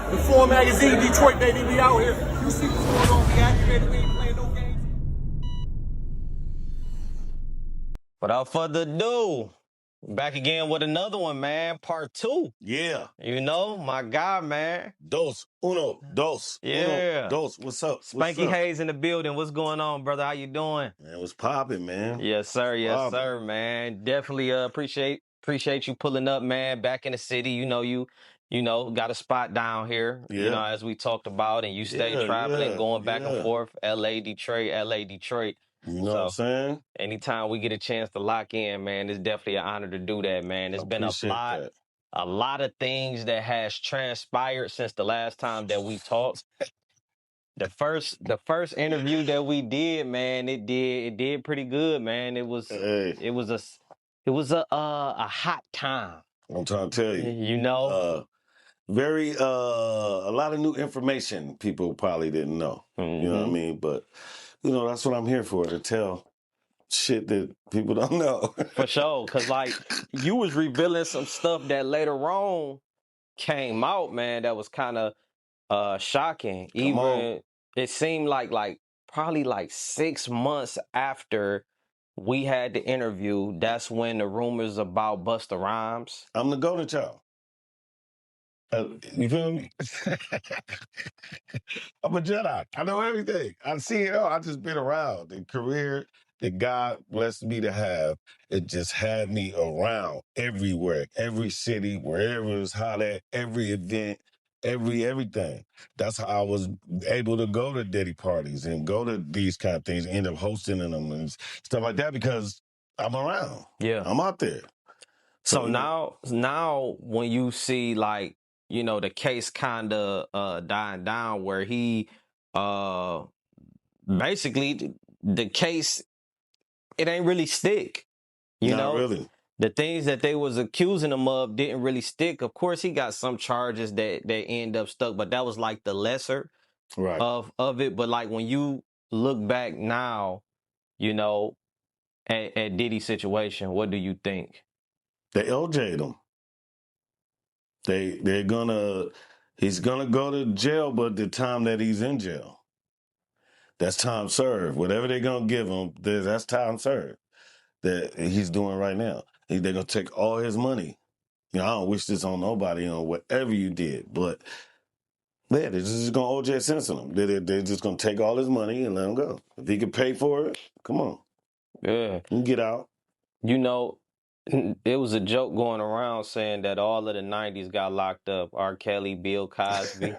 The 4 magazine, Detroit, baby, we out here. You see what's going on, we activated, we ain't playing no games. Without further ado, back again with another one, man. Part 2. Yeah. You know, my guy, man. Dos. Uno. Dos. Yeah. Uno. Dos. What's up? Spanky Hayes in the building. What's going on, brother? How you doing? Man, what's popping, man? Yes, sir. Yes, Poppin'. sir, man. Definitely appreciate you pulling up, man. Back in the city. You know, got a spot down here, Yeah. you know, as we talked about, and you stay traveling, going back and forth, LA, Detroit. You know what I'm saying? Anytime we get a chance to lock in, man, it's definitely an honor to do that, man. It's been a lot of things that has transpired since the last time that we talked. The first interview that we did, man, it did pretty good, man. It was a hot time. I'm trying to tell you. You know? A lot of new information people probably didn't know. Mm-hmm. You know what I mean? But, you know, that's what I'm here for, to tell shit that people don't know. For sure. Because, like, you was revealing some stuff that later on came out, man, that was kind of shocking. Even it seemed like probably 6 months after we had the interview, that's when the rumors about Busta Rhymes. I'm the golden child. You feel me? I'm a Jedi. I know everything. I see it all. I just been around. The career that God blessed me to have, it just had me around everywhere, every city, wherever it was hot at, every event, everything. That's how I was able to go to Diddy parties and go to these kind of things, end up hosting them and stuff like that because I'm around. Yeah. I'm out there. So now when you see, like, you know, the case kind of dying down where he basically the case, it ain't really stick. You know, really. The things that they was accusing him of didn't really stick. Of course, he got some charges that end up stuck, but that was like the lesser of it. But like when you look back now, you know, at Diddy's situation, what do you think? They LJ'd him. He's gonna go to jail, but the time that he's in jail, that's time served. Whatever they're gonna give him, that's time served that he's doing right now. They're gonna take all his money. You know, I don't wish this on nobody on whatever you did, but yeah, they're just gonna OJ sentence him. They're just gonna take all his money and let him go. If he can pay for it, come on. Yeah, you can get out. You know, it was a joke going around saying that all of the 90s got locked up. R. Kelly, Bill Cosby,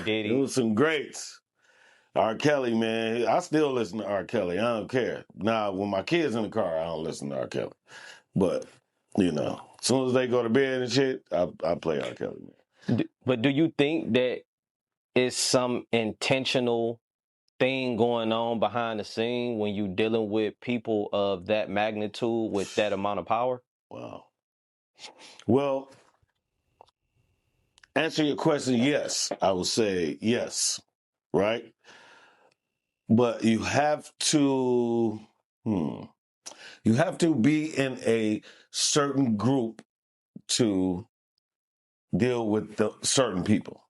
Diddy. It was some greats. R. Kelly, man, I still listen to R. Kelly. I don't care. Now, when my kids in the car, I don't listen to R. Kelly. But, you know, as soon as they go to bed and shit, I play R. Kelly, man. But do you think that it's some intentional thing going on behind the scene when you dealing with people of that magnitude with that amount of power? Wow. Well, answer your question, yes. I would say yes, right? But you have to be in a certain group to deal with certain people.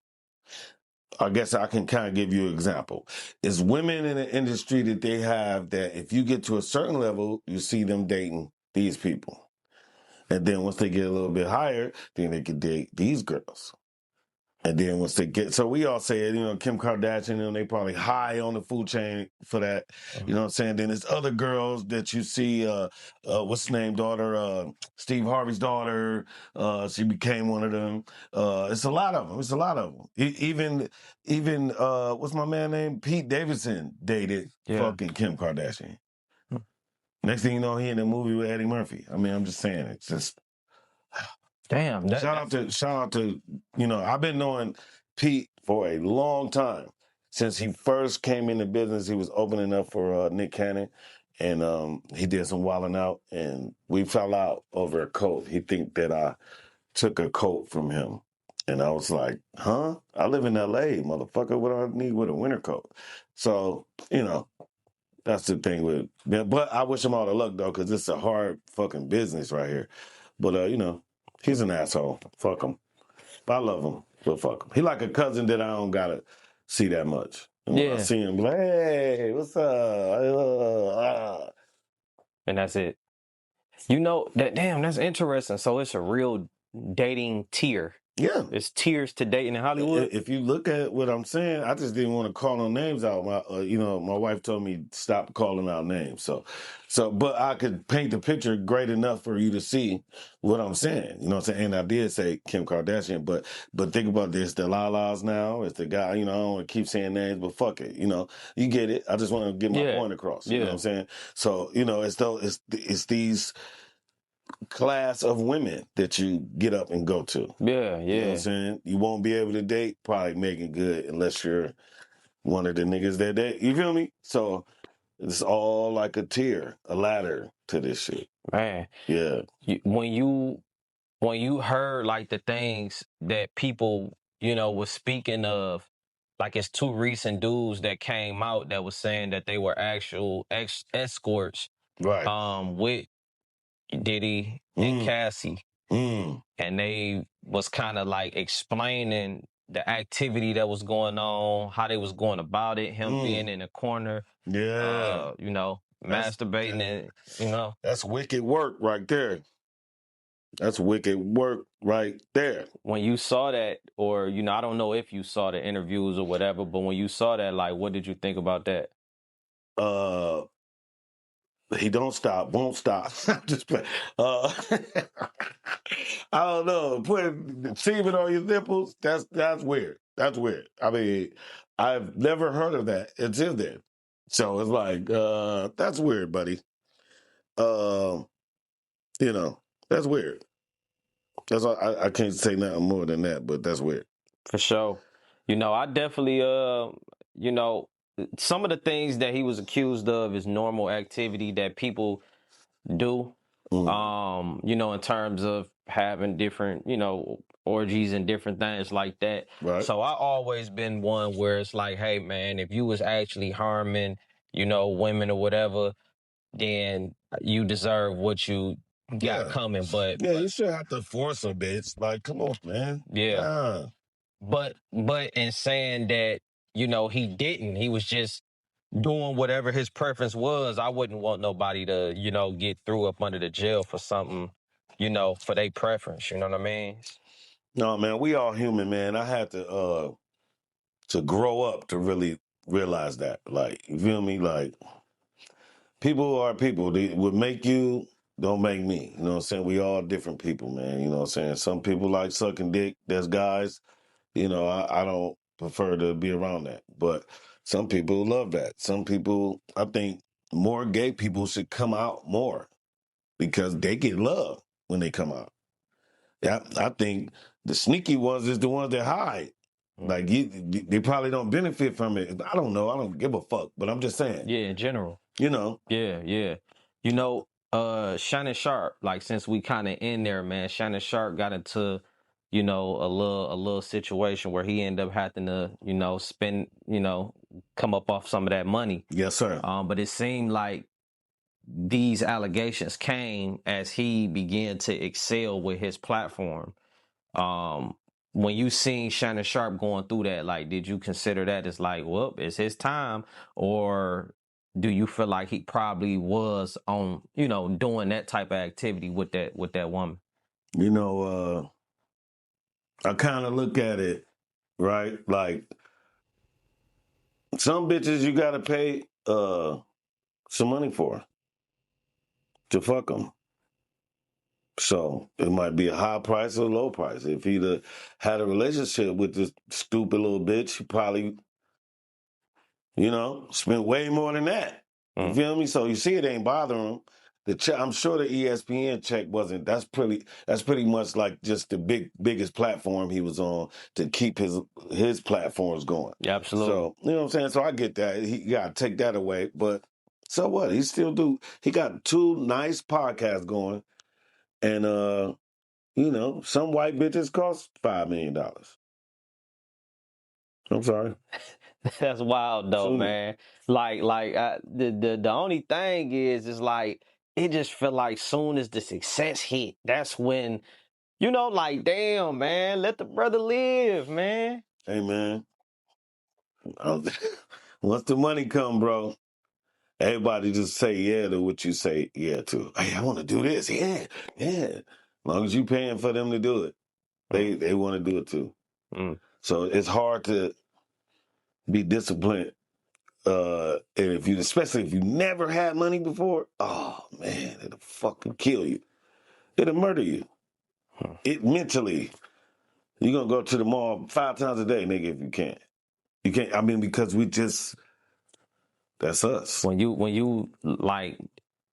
I guess I can kind of give you an example. It's women in the industry that they have that if you get to a certain level, you see them dating these people. And then once they get a little bit higher, then they can date these girls. And then once they get, so we all say it, you know, Kim Kardashian, they probably high on the food chain for that. You know what I'm saying? Then there's other girls that you see, what's the name, daughter, Steve Harvey's daughter, she became one of them. It's a lot of them. Even what's my man name? Pete Davidson dated fucking Kim Kardashian. Next thing you know, he in a movie with Eddie Murphy. I mean, I'm just saying, it's just... Damn. Shout out to, you know, I've been knowing Pete for a long time. Since he first came into business, he was opening up for Nick Cannon, and he did some wilding out, and we fell out over a coat. He think that I took a coat from him. And I was like, huh? I live in L.A., motherfucker. What do I need with a winter coat? So, you know, that's the thing with... But I wish him all the luck, though, because it's a hard fucking business right here. But, you know, he's an asshole. Fuck him. But I love him. But fuck him. He like a cousin that I don't gotta see that much. And when I see him, like, hey, what's up? And that's it. You know, that's interesting. So it's a real dating tier. Yeah. It's tiers to dating in Hollywood. If you look at what I'm saying, I just didn't want to call no names out. My wife told me stop calling out names. But I could paint the picture great enough for you to see what I'm saying. You know what I'm saying? And I did say Kim Kardashian, but think about this: the Lalas now. It's the guy. I don't want to keep saying names, but fuck it. You get it. I just want to get my point across. You know what I'm saying? So it's though it's these class of women that you get up and go to. Yeah. You know what I'm saying? You won't be able to date probably Making Good unless you're one of the niggas that date. You feel me? So it's all like a tier, a ladder to this shit. Man. Yeah. When you heard like the things that people, was speaking of, like it's two recent dudes that came out that was saying that they were actual escorts, right? With Diddy and Cassie, and they was kind of like explaining the activity that was going on, how they was going about it, him being in the corner, masturbating, and that's wicked work right there. That's wicked work right there. When you saw that, or I don't know if you saw the interviews or whatever, but when you saw that, like, what did you think about that? He don't stop, won't stop. Just play. I don't know. Putting semen on your nipples, that's weird. That's weird. I mean, I've never heard of that until then. So it's like, that's weird, buddy. That's weird. That's all, I can't say nothing more than that, but that's weird. For sure. I definitely, some of the things that he was accused of is normal activity that people do, in terms of having different, orgies and different things like that. Right. So I always been one where it's like, hey, man, if you was actually harming, women or whatever, then you deserve what you got coming. But you should have to force a bitch. Like, come on, man. Yeah. But in saying that, he didn't. He was just doing whatever his preference was. I wouldn't want nobody to, get threw up under the jail for something, for their preference. You know what I mean? No, man, we all human, man. I had to grow up to really realize that. Like, you feel me? Like, people are people. They would make you, don't make me. You know what I'm saying? We all different people, man. You know what I'm saying? Some people like sucking dick. There's guys, I don't prefer to be around that. But some people love that. Some people, I think more gay people should come out more because they get love when they come out. Yeah, I think the sneaky ones is the ones that hide. Like, they probably don't benefit from it. I don't know. I don't give a fuck. But I'm just saying. Yeah, in general. Yeah. Shannon Sharp, like, since we kind of in there, man, Shannon Sharp got into, a little situation where he ended up having to, spend, come up off some of that money. Yes, sir. But it seemed like these allegations came as he began to excel with his platform. When you seen Shannon Sharp going through that, like, did you consider that as like, well, it's his time? Or do you feel like he probably was on, doing that type of activity with that woman? I kind of look at it, right? Like, some bitches you got to pay some money for to fuck them. So it might be a high price or a low price. If he'd had a relationship with this stupid little bitch, he probably, spent way more than that. You feel me? So you see, it ain't bothering him. I'm sure the ESPN check wasn't. That's pretty much like just the biggest platform he was on to keep his platforms going. Yeah, absolutely. So you know what I'm saying. So I get that. He got to take that away, but so what? He still do. He got 2 nice podcasts going, and some white bitches cost $5 million. I'm sorry. That's wild though, man. Like the only thing is like, it just feel like soon as the success hit, that's when You know, like, damn, man, let the brother live, man. Hey, man. Once the money come, bro, everybody just say yeah to what you say yeah to. Hey, I want to do this. Yeah, yeah. As long as you paying for them to do it, they want to do it too. So it's hard to be disciplined. And especially if you never had money before, oh man, it'll fucking kill you. It'll murder you. It mentally. You're gonna go to the mall 5 times a day, nigga, if you can't. You can't, I mean, because that's us. When you like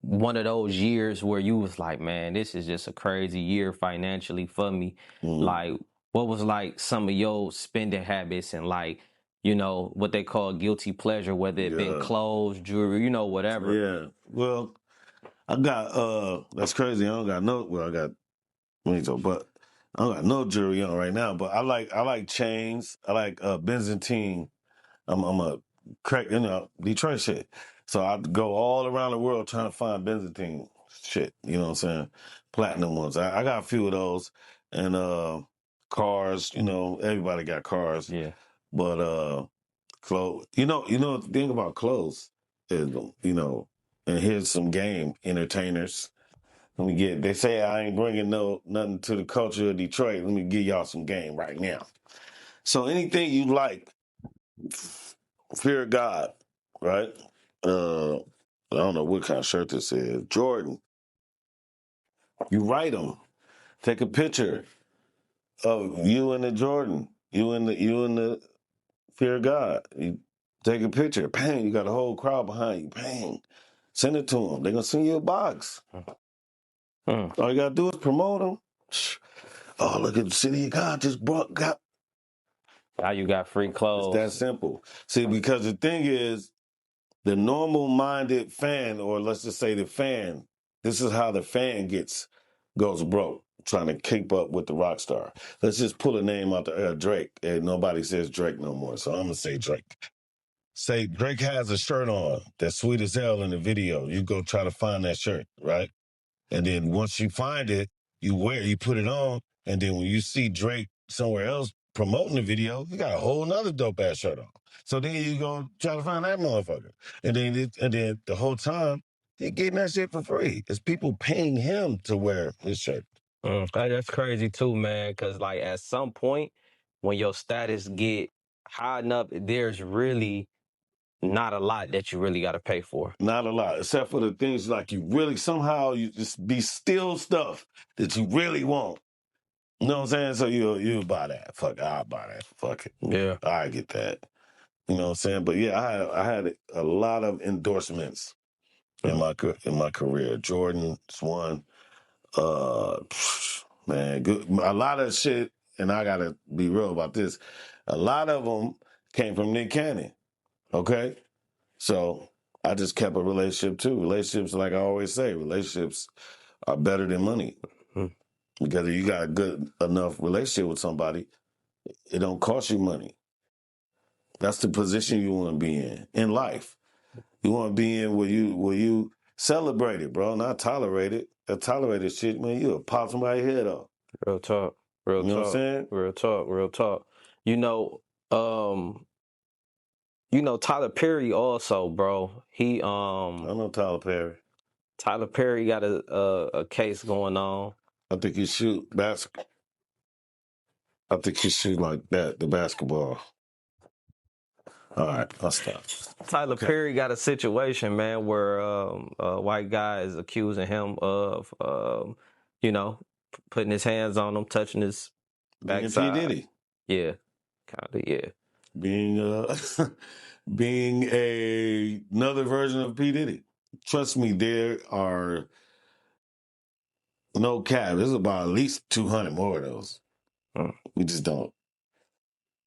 one of those years where you was like, man, this is just a crazy year financially for me. Like, what was like some of your spending habits and like, you know, what they call guilty pleasure, whether it been clothes, jewelry, you know, whatever. Yeah. Well, I got that's crazy. I don't got I got but I don't got no jewelry on right now. But I like chains. I like Byzantine. I'm a crack, Detroit shit. So I go all around the world trying to find Byzantine shit. You know what I'm saying? Platinum ones. I got a few of those. And cars, everybody got cars. Yeah. But clothes. The thing about clothes is, and here's some game entertainers. They say I ain't bringing nothing to the culture of Detroit. Let me give y'all some game right now. So anything you like, fear of God, right? I don't know what kind of shirt this is. Jordan. You write them. Take a picture of you and the Jordan. You and the fear of God. You take a picture. Bang, you got a whole crowd behind you. Bang. Send it to them. They're going to send you a box. All you got to do is promote them. Oh, look at the city of God just got. Now you got free clothes. It's that simple. See, because the thing is, the normal-minded fan, or let's just say the fan, this is how the fan goes broke, trying to keep up with the rock star. Let's just pull a name out the Drake. And nobody says Drake no more, so I'm going to say Drake. Say Drake has a shirt on that's sweet as hell in the video. You go try to find that shirt, right? And then once you find it, you put it on, and then when you see Drake somewhere else promoting the video, you got a whole nother dope ass shirt on. So then you go try to find that motherfucker. And then the whole time, he getting that shit for free. It's people paying him to wear his shirt. That's crazy too, man, because like at some point, when your status get high enough, there's really not a lot that you really got to pay for. Not a lot, except for the things like somehow you just be still stuff that you really want. You know what I'm saying? So you'll buy that. Fuck, I'll buy that. Fuck it. Yeah. I get that. You know what I'm saying? But yeah, I had a lot of endorsements in my career. Jordan's one. Man, good. A lot of shit, and I gotta be real about this. A lot of them came from Nick Cannon. Okay? So I just kept a relationship too. Relationships, like I always say, relationships are better than money. Because if you got a good enough relationship with somebody, it don't cost you money. That's the position you want to be in life. You want to be in where you celebrate it, bro, not tolerate it. That tolerated shit, man, you'll pop somebody's head off. Real talk. Real talk. You know what I'm saying? Real talk. Real talk. Tyler Perry also, bro. He I know Tyler Perry. Tyler Perry got a case going on. I think he shoot basketball. I think he shoot like that, the basketball. All right, I'll stop. Tyler Perry got a situation, man, where a white guy is accusing him of, putting his hands on him, touching his backside. P. Diddy. Yeah, kind of, yeah. Being another version of P. Diddy. Trust me, there are no cap. There's about at least 200 more of those. We just don't.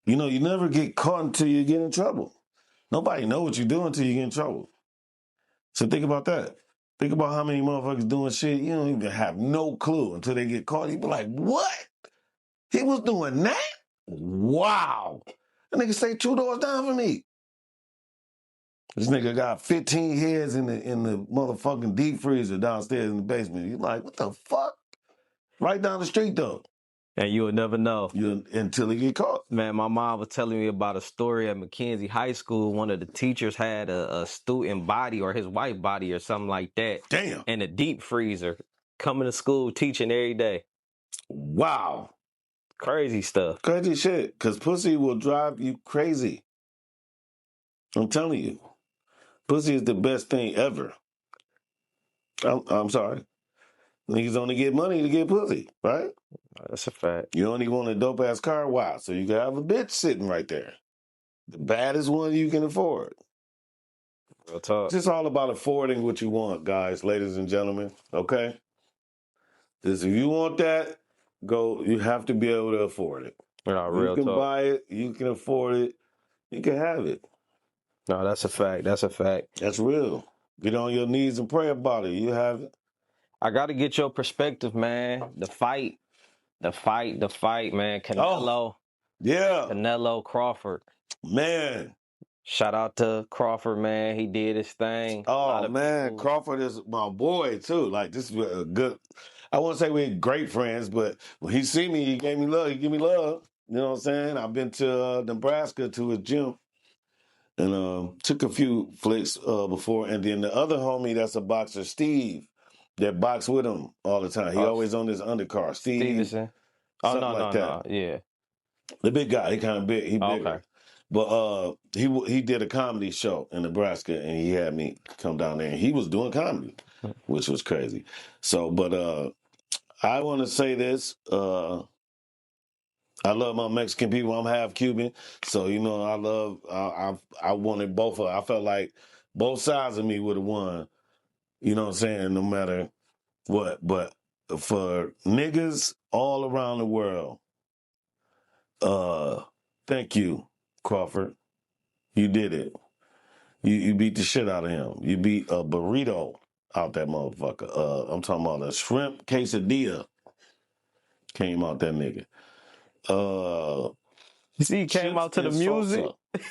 You never get caught until you get in trouble. Nobody know what you're doing until you get in trouble. So think about that. Think about how many motherfuckers doing shit you don't even have no clue until they get caught. You be like, what? He was doing that? Wow. That nigga stay 2 doors down from me. This nigga got 15 heads in the motherfucking deep freezer downstairs in the basement. You like, what the fuck? Right down the street, though. And you would never know. Until he get caught. Man, my mom was telling me about a story at McKenzie High School. One of the teachers had a student body or his wife body or something like that. Damn. In a deep freezer. Coming to school, teaching every day. Wow. Crazy stuff. Crazy shit. Because pussy will drive you crazy. I'm telling you. Pussy is the best thing ever. I'm sorry. Niggas only get money to get pussy, right? That's a fact. You only want a dope-ass car? Why? So you can have a bitch sitting right there. The baddest one you can afford. Real talk. It's just all about affording what you want, guys, ladies and gentlemen, okay? Just if you want that, you have to be able to afford it. No, real you can talk. buy it, you can afford it, you can have it. No, that's a fact. That's a fact. That's real. Get on your knees and pray about it. You have it. I got to get your perspective, man. The fight, man. Canelo. Yeah. Canelo Crawford. Man. Shout out to Crawford, man. He did his thing. Oh, man. Crawford is my boy, too. Like, this is a good... I won't say we're great friends, but when he see me, he gave me love. He give me love. You know what I'm saying? I've been to Nebraska to his gym and took a few flicks before. And then the other homie that's a boxer, Steve, that box with him all the time. He always on his undercar. Stevenson. Oh, no. Yeah. The big guy. He kind of big. He bigger. Okay. But he did a comedy show in Nebraska, and he had me come down there. And he was doing comedy, which was crazy. So, but I want to say this. I love my Mexican people. I'm half Cuban, so you know I wanted both of. I felt like both sides of me would have won. You know what I'm saying? No matter what, but for niggas all around the world, thank you, Crawford. You did it. You beat the shit out of him. You beat a burrito out that motherfucker. I'm talking about a shrimp quesadilla came out that nigga. You see, he came out to the music.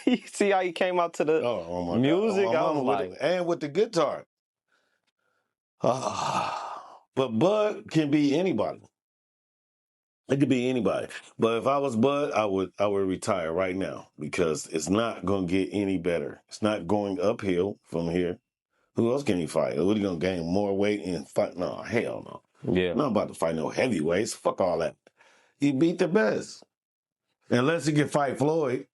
You see how he came out to the music? God. I was like, and with the guitar. But Bud can be anybody. It could be anybody. But if I was Bud, I would retire right now because it's not going to get any better. It's not going uphill from here. Who else can he fight? What, are you going to gain more weight and fight? No, hell no. Yeah. I'm not about to fight no heavyweights. Fuck all that. He beat the best. Unless he can fight Floyd.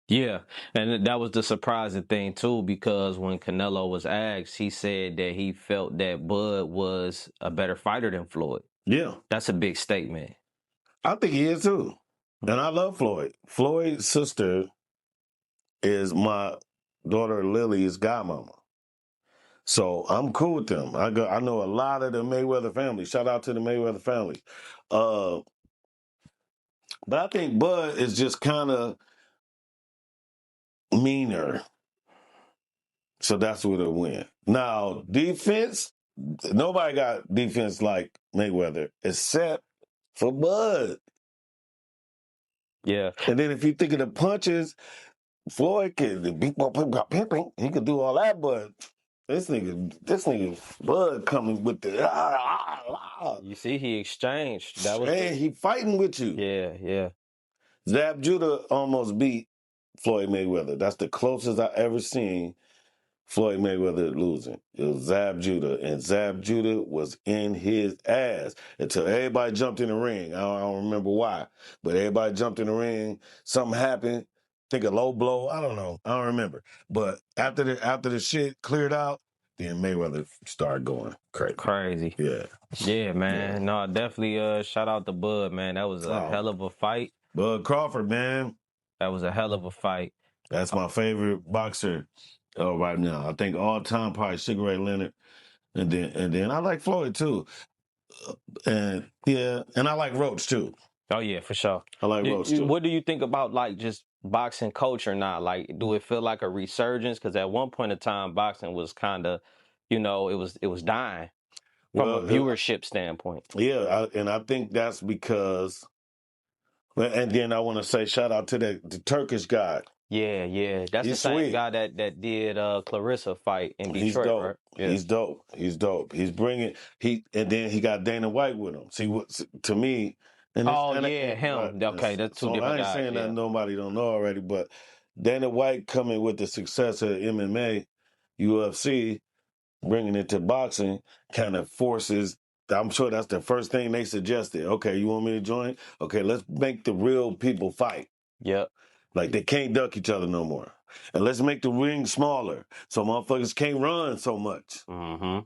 Yeah, and that was the surprising thing, too, because when Canelo was asked, he said that he felt that Bud was a better fighter than Floyd. Yeah. That's a big statement. I think he is, too. And I love Floyd. Floyd's sister is my daughter Lily's godmama. So I'm cool with them. I know a lot of the Mayweather family. Shout out to the Mayweather family. But I think Bud is just kind of meaner. So that's what it'll win. Now, defense, nobody got defense like Mayweather except for Bud. Yeah. And then if you think of the punches, Floyd can he could do all that, but this nigga Bud coming with the You see, he exchanged. That was he fighting with you. Yeah. Zab Judah almost beat Floyd Mayweather. That's the closest I ever seen Floyd Mayweather losing. It was Zab Judah, and Zab Judah was in his ass until everybody jumped in the ring. I don't remember why, but everybody jumped in the ring. Something happened. Think a low blow. I don't know. I don't remember. But after the shit cleared out, then Mayweather started going crazy. Yeah. Yeah, man. Yeah. No, definitely shout out to Bud, man. That was a hell of a fight. Bud Crawford, man. That was a hell of a fight. That's my favorite boxer right now. I think all time probably Sugar Ray Leonard. And then I like Floyd too. And I like Roach too. Oh yeah, for sure. I like Roach too. What do you think about like just boxing culture now? Like, do it feel like a resurgence? Because at one point in time, boxing was kind of, it was dying from a viewership standpoint. Yeah, and I think that's because. And then I want to say shout out to the Turkish guy. Yeah. That's the He's same sweet. guy that did Claressa fight in He's Detroit, right? dope. Yeah. He's dope. He's dope. He's bringing and then he got Dana White with him. See what to me, Oh yeah, him. Okay, that's two so I different ain't guys. saying that Yeah. nobody don't know already, but Dana White coming with the success of MMA, UFC, bringing it to boxing, kind of forces. I'm sure that's the first thing they suggested. Okay, you want me to join? Okay, let's make the real people fight. Yep. Like they can't duck each other no more. And let's make the ring smaller so motherfuckers can't run so much. Mm-hmm.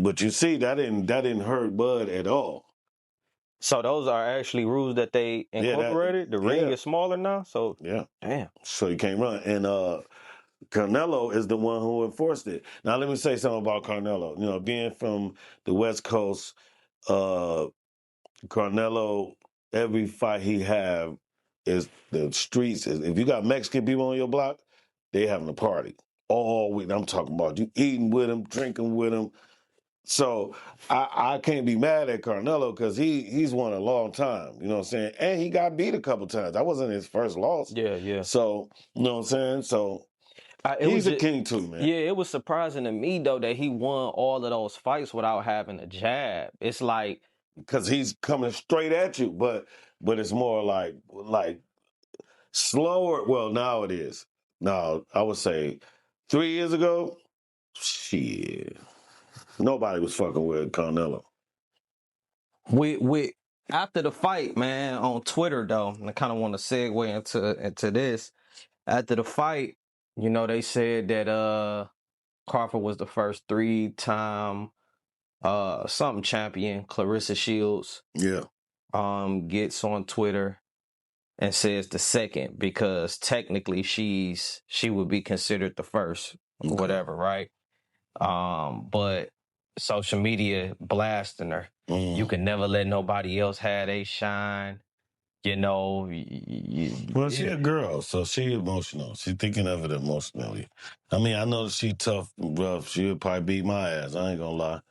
But you see, that didn't hurt Bud at all. So those are actually rules that they incorporated. The ring Yeah, is smaller now, so yeah. damn. So you can't run. And Canelo is the one who enforced it. Now let me say something about Canelo. You know, being from the West Coast, Canelo, every fight he have is the streets. If you got Mexican people on your block, they having a party all week. I'm talking about you eating with them, drinking with them. So I can't be mad at Canelo because he's won a long time. You know what I'm saying? And he got beat a couple times. That wasn't his first loss. Yeah. So you know what I'm saying? So It was he's a just, king too, man. yeah, it was surprising to me though that he won all of those fights without having a jab. It's like Because he's coming straight at you, but it's more like slower. Well, now it is. Now I would say 3 years ago, shit, nobody was fucking with Canelo. with after the fight, man, on Twitter though, and I kind of want to segue into this. After the fight, you know, they said that Crawford was the first 3-time something champion. Claressa Shields Yeah. gets on Twitter and says the second because technically she would be considered the first, Okay. whatever, right? But social media blasting her. You can never let nobody else have they shine. You know, Well, she a girl, so she emotional. She thinking of it emotionally. I mean, I know that she tough and rough. She'll probably beat my ass. I ain't gonna lie.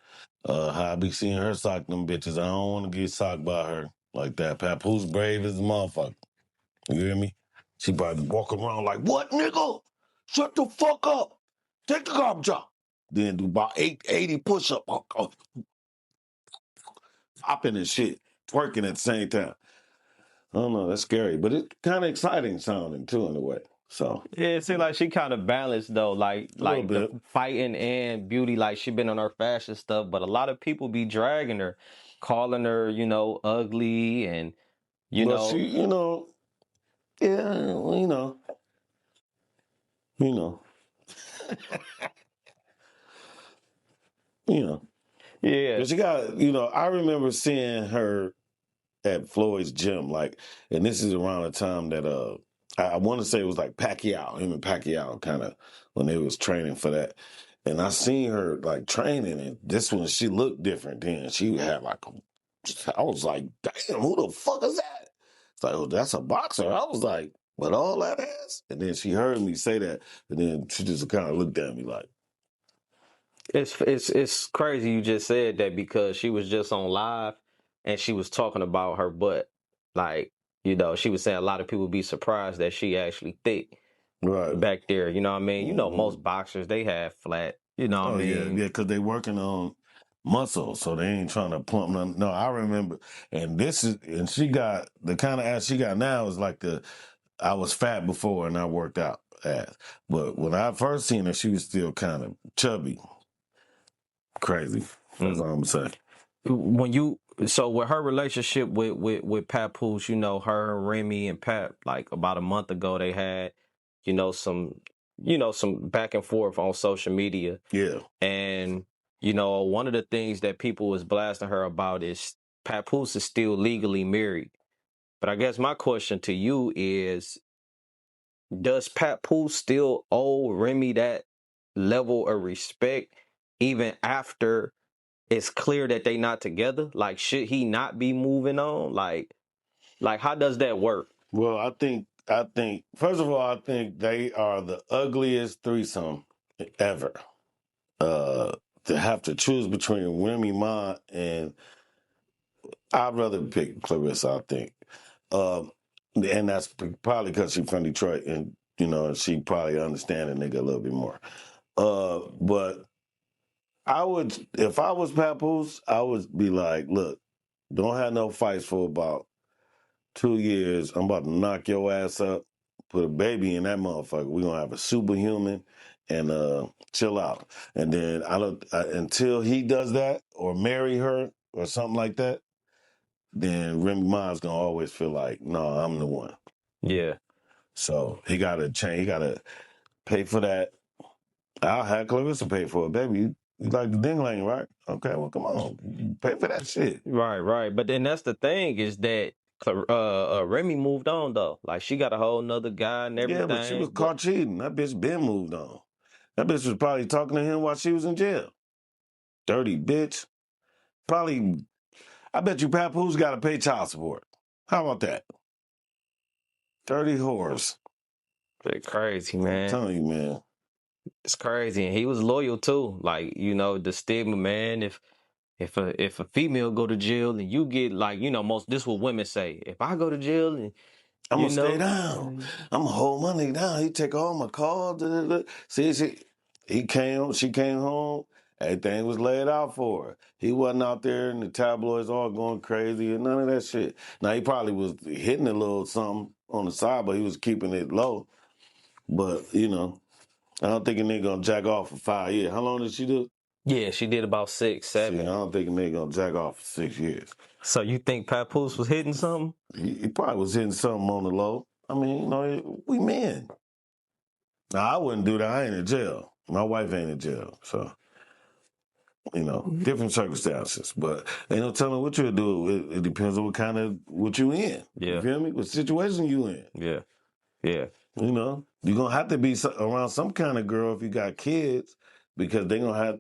How I be seeing her sock them bitches. I don't want to get socked by her like that. Papoose brave as a motherfucker. You hear me? She probably walk around like, what, nigga? Shut the fuck up. Take the garbage out. Then do about 80 push-up. Hopping and shit. Twerking at the same time. I don't know. That's scary. But it's kind of exciting sounding, too, in a way. So yeah, it seems like she kind of balanced though, like a little the bit. fighting and beauty. Like she been on her fashion stuff, but a lot of people be dragging her, calling her, you know, ugly and But she, yeah, well, you know, yeah, But she got, I remember seeing her at Floyd's gym, like, and this is around the time that I want to say it was like Pacquiao, him and Pacquiao kind of when they was training for that. And I seen her like training, and this one she looked different then. She had like I was like, damn, who the fuck is that? It's like, oh, that's a boxer. I was like, what all that ass? And then she heard me say that, and then she just kind of looked at me like, it's crazy you just said that because she was just on live and she was talking about her butt. Like, you know, she was saying a lot of people be surprised that she actually thick right back there. You know what I mean? You know, Mhm. most boxers, they have flat. You know what I Oh yeah, mean? yeah, because they working on muscle, so they ain't trying to plump none. No, I remember, and she got the kind of ass she got now is like I was fat before and I worked out ass, but when I first seen her, she was still kind of chubby, crazy. That's all I'm saying. So with her relationship with Papoose, you know, her, Remy, and Pat, like about a month ago, they had, some back and forth on social media. Yeah, And, one of the things that people was blasting her about is Papoose is still legally married. But I guess my question to you is, does Papoose still owe Remy that level of respect even after it's clear that they not together? Like, should he not be moving on? Like how does that work? well, I think first of all, I think they are the ugliest threesome ever. To have to choose between Remy Ma and I'd rather pick Claressa, I think. Um, And that's probably because she's from Detroit, and she probably understand a nigga a little bit more. But I would, if I was Papoose, I would be like, look, don't have no fights for about 2 years. I'm about to knock your ass up, put a baby in that motherfucker. We're gonna have a superhuman and chill out. And then until he does that or marry her or something like that, then Remy Ma's gonna always feel like, no, I'm the one. Yeah. So he gotta change. He gotta pay for that. I'll have Claressa pay for it, baby. You like the dingling, right? Okay, well, come on, pay for that shit. Right. But then that's the thing is that Remy moved on though. Like she got a whole nother guy and everything. Yeah, but she was caught cheating. That bitch been moved on. That bitch was probably talking to him while she was in jail. Dirty bitch. Probably, I bet you Papoose got to pay child support. How about that? Dirty whores. It's crazy, man. I'm telling you, man. It's crazy. And he was loyal too. Like, the stigma, man, if a female go to jail and you get this what women say. If I go to jail and I'm gonna stay down. I'm gonna hold my nigga down. He take all my calls. See, she came home. Everything was laid out for her. He wasn't out there in the tabloids all going crazy and none of that shit. Now, he probably was hitting a little something on the side, but he was keeping it low. But, I don't think a nigga gonna jack off for 5 years. How long did she do? Yeah, she did about 6, 7. See, I don't think a nigga gonna jack off for 6 years. So you think Papoose was hitting something? He probably was hitting something on the low. I mean, we men. Now, I wouldn't do that. I ain't in jail. My wife ain't in jail. So, different circumstances. But ain't no telling what you'll do. It depends on what you in. Yeah. You feel me? What situation you in. Yeah. You're going to have to be around some kind of girl if you got kids because you gonna have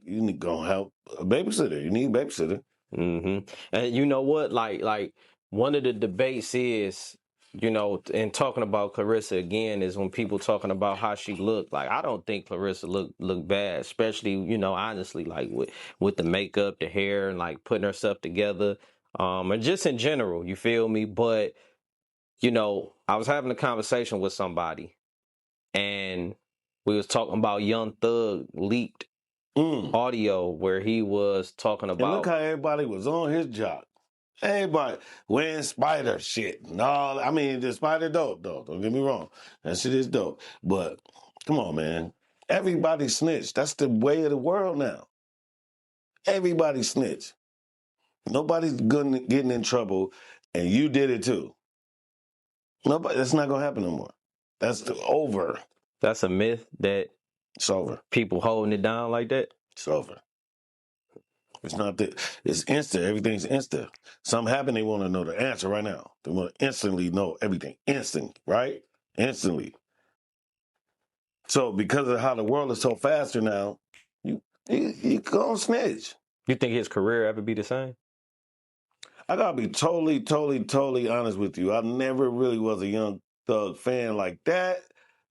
a babysitter. You need a babysitter. Mm-hmm. And you know what? Like one of the debates is, in talking about Claressa again, is when people talking about how she looked. Like, I don't think Claressa look bad, especially, honestly, like with the makeup, the hair, and like putting herself together. And just in general, you feel me? But, I was having a conversation with somebody and we was talking about Young Thug leaked audio where he was talking about. And look how everybody was on his job. Everybody wearing spider shit and all. I mean, the spider dope, though. Don't get me wrong. That shit is dope. But come on, man. Everybody snitch. That's the way of the world now. Everybody snitch. Nobody's getting in trouble, and you did it too. That's not gonna happen no more. That's over. That's a myth that it's over. People holding it down like that. It's over. It's not that. It's instant. Everything's instant. Something happened. They want to know the answer right now. They want to instantly know everything. Instant, right? Instantly. So because of how the world is so faster now, you gonna snitch. You think his career ever be the same? I gotta be totally honest with you. I never really was a Young Thug fan like that,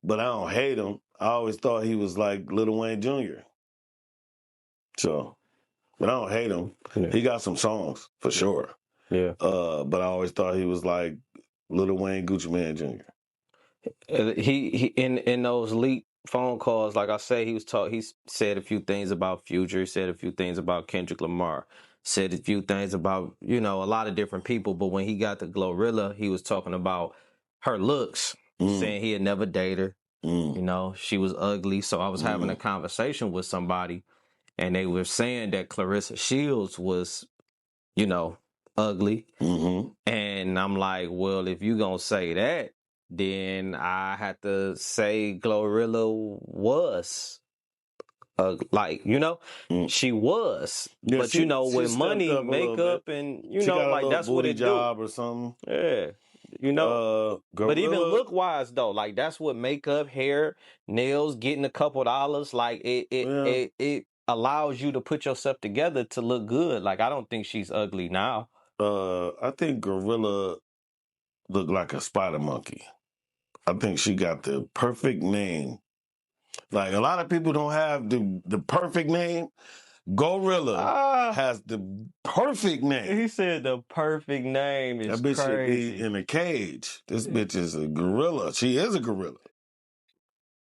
but I don't hate him. I always thought he was like Lil Wayne Jr. So, but I don't hate him. Yeah. He got some songs for sure. Yeah. But I always thought he was like Lil Wayne Gucci Man Jr. He in those leaked phone calls, like I say, he said a few things about Future, he said a few things about Kendrick Lamar, said a few things about, a lot of different people. But when he got to Glorilla, he was talking about her looks, saying he had never dated her. She was ugly. So I was having a conversation with somebody and they were saying that Claressa Shields was, ugly. And I'm like, well, if you gonna say that, then I had to say Glorilla was she was. Yeah, but with money, makeup, and that's what it job do. Or something. Yeah. But even look wise though, like that's what makeup, hair, nails, getting a couple dollars, like it allows you to put yourself together to look good. Like I don't think she's ugly now. I think Glorilla looked like a spider monkey. I think she got the perfect name. Like a lot of people don't have the perfect name, Gorilla has the perfect name. He said the perfect name is that bitch crazy. should be in a cage. This bitch is a gorilla. She is a gorilla.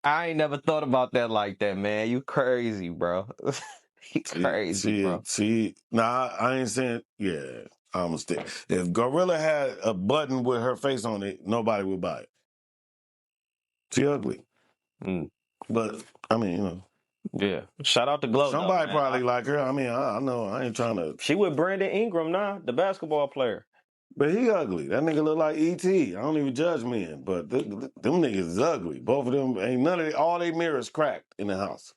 I ain't never thought about that like that, man. You crazy, bro. You crazy, bro. I ain't saying, yeah, I'm a stick. If Gorilla had a button with her face on it, nobody would buy it. She ugly. But, I mean, you know. Yeah. Shout out to Glow. Somebody probably like her. I mean, I know. I ain't trying to. She with Brandon Ingram now, the basketball player. But he ugly. That nigga look like E.T. I don't even judge men, but them niggas is ugly. Both of them, ain't none of all they mirrors cracked in the house.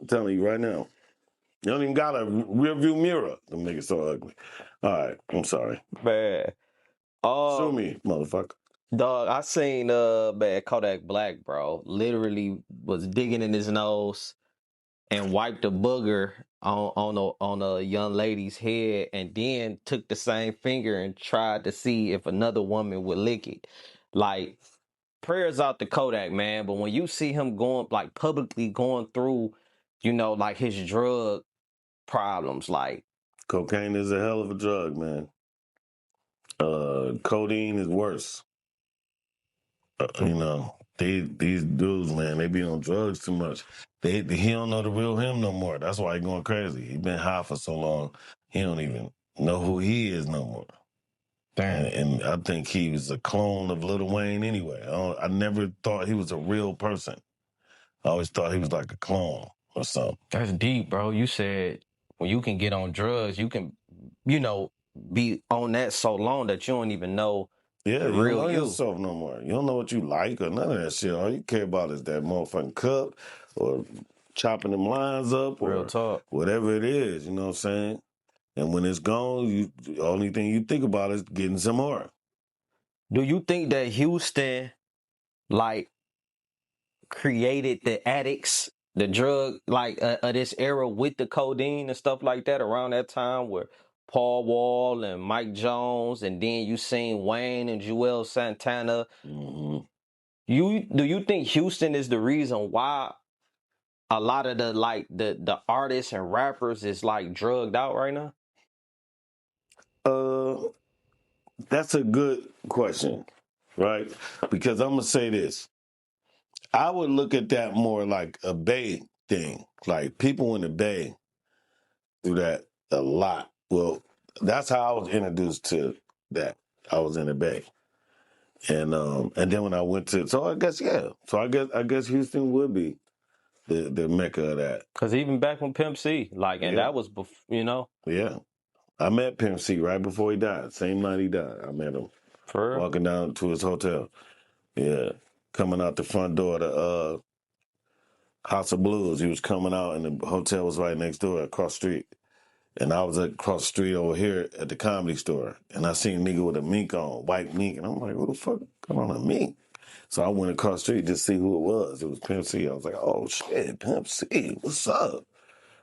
I'm telling you right now. You don't even got a rear view mirror. Them niggas so ugly. All right, I'm sorry. Bad. Sue me, motherfucker. Dog, I seen Kodak Black, bro. Literally was digging in his nose and wiped a booger on a young lady's head, and then took the same finger and tried to see if another woman would lick it. Like, prayers out to Kodak, man. But when you see him going, like, publicly going through, you know, like, his drug problems, like, cocaine is a hell of a drug, man. Codeine is worse. You know, these dudes, man, they be on drugs too much. He don't know the real him no more. That's why he going crazy. He been high for so long, he don't even know who he is no more. Damn. And I think he was a clone of Lil Wayne anyway. I never thought he was a real person. I always thought he was like a clone or something. That's deep, bro. You said when you can get on drugs, you can, you know, be on that so long that you don't even know the real you don't know you. yourself no more. You don't know what you like or none of that shit. All you care about is that motherfucking cup or chopping them lines up or Real talk. Whatever it is, you know what I'm saying? And when it's gone, the only thing you think about is getting some more. Do you think that Houston, like, created the addicts, the drug, like, this era with the codeine and stuff like that around that time where Paul Wall and Mike Jones, and then you seen Wayne and Joel Santana? Mm-hmm. Do you think Houston is the reason why a lot of the artists and rappers is like drugged out right now? That's a good question, right? Because I'm gonna say this. I would look at that more like a Bay thing. Like people in the Bay do that a lot. Well, that's how I was introduced to that. I was in the Bay. And then when I went to I guess Houston would be the mecca of that. Because even back when Pimp C, like, and that was before, you know. Yeah. I met Pimp C right before he died. Same night he died. I met him. For real? Walking down to his hotel. Yeah. Coming out the front door to House of Blues. He was coming out and the hotel was right next door across the street. And I was across the street over here at the Comedy Store. And I seen a nigga with a mink on, white mink. And I'm like, what the fuck got on a mink? So I went across the street to see who it was. It was Pimp C. I was like, oh shit, Pimp C, what's up?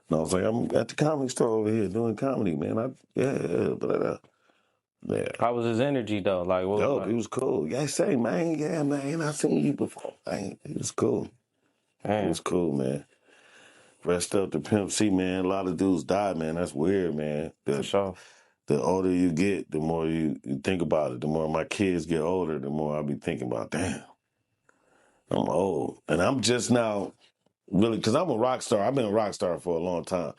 And I was like, I'm at the Comedy Store over here doing comedy, man. Yeah. How was his energy though? Like, what? Dope, he was cool. Yeah, say, man, I seen you before. Man, he was cool. Man. He was cool, man. Rest up to Pimp C, man. A lot of dudes die, man. That's weird, man. For sure. The older you get, the more you think about it. The more my kids get older, the more I'll be thinking about, damn, I'm old. And I'm just now really, because I'm a rock star. I've been a rock star for a long time.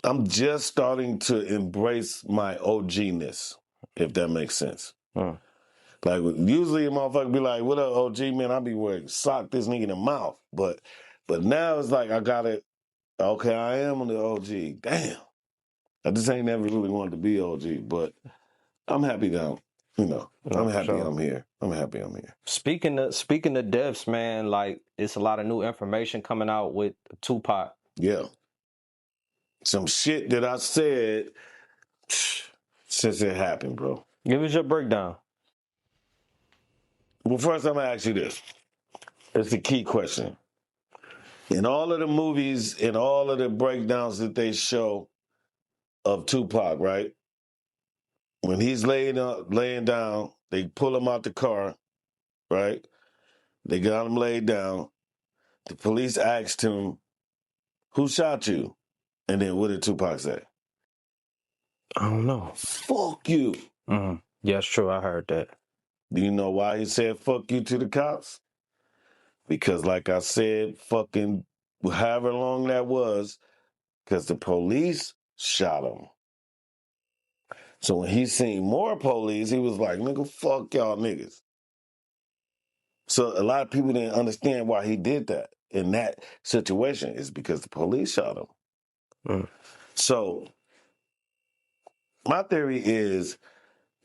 I'm just starting to embrace my OG-ness, if that makes sense. Like, usually a motherfucker be like, what up, OG, man? I be wearing sock this nigga in the mouth. But now it's like I got it. Okay, I am on the OG. Damn. I just ain't never really wanted to be OG, but I'm happy that I'm happy I'm here. I'm happy I'm here. Speaking of deaths, man, like, it's a lot of new information coming out with Tupac. Yeah. Some shit that I said since it happened, bro. Give us your breakdown. Well, first I'm going to ask you this. It's the key question. In all of the movies, in all of the breakdowns that they show of Tupac, right? When he's laying down, they pull him out the car, right? They got him laid down. The police asked him, who shot you? And then what did Tupac say? I don't know. Fuck you. Mm-hmm. Yeah, it's true. I heard that. Do you know why he said fuck you to the cops? Because like I said, fucking however long that was, because the police shot him. So when he seen more police, he was like, nigga, fuck y'all niggas. So a lot of people didn't understand why he did that in that situation. It's because the police shot him. Mm. So my theory is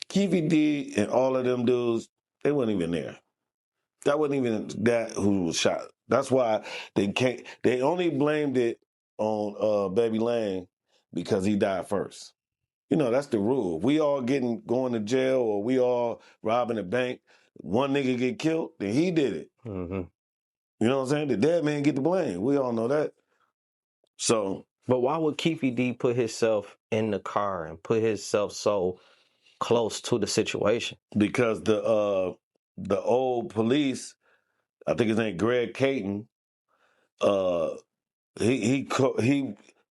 Keefy D and all of them dudes, they weren't even there. That wasn't even that who was shot. That's why they only blamed it on Baby Lane because he died first. You know, that's the rule. If we all going to jail or we all robbing a bank, one nigga get killed, then he did it. Mm-hmm. You know what I'm saying? The dead man get the blame. We all know that. So, but why would Keefy D put himself in the car and put himself so close to the situation? because the old police, I think his name Greg Caton, he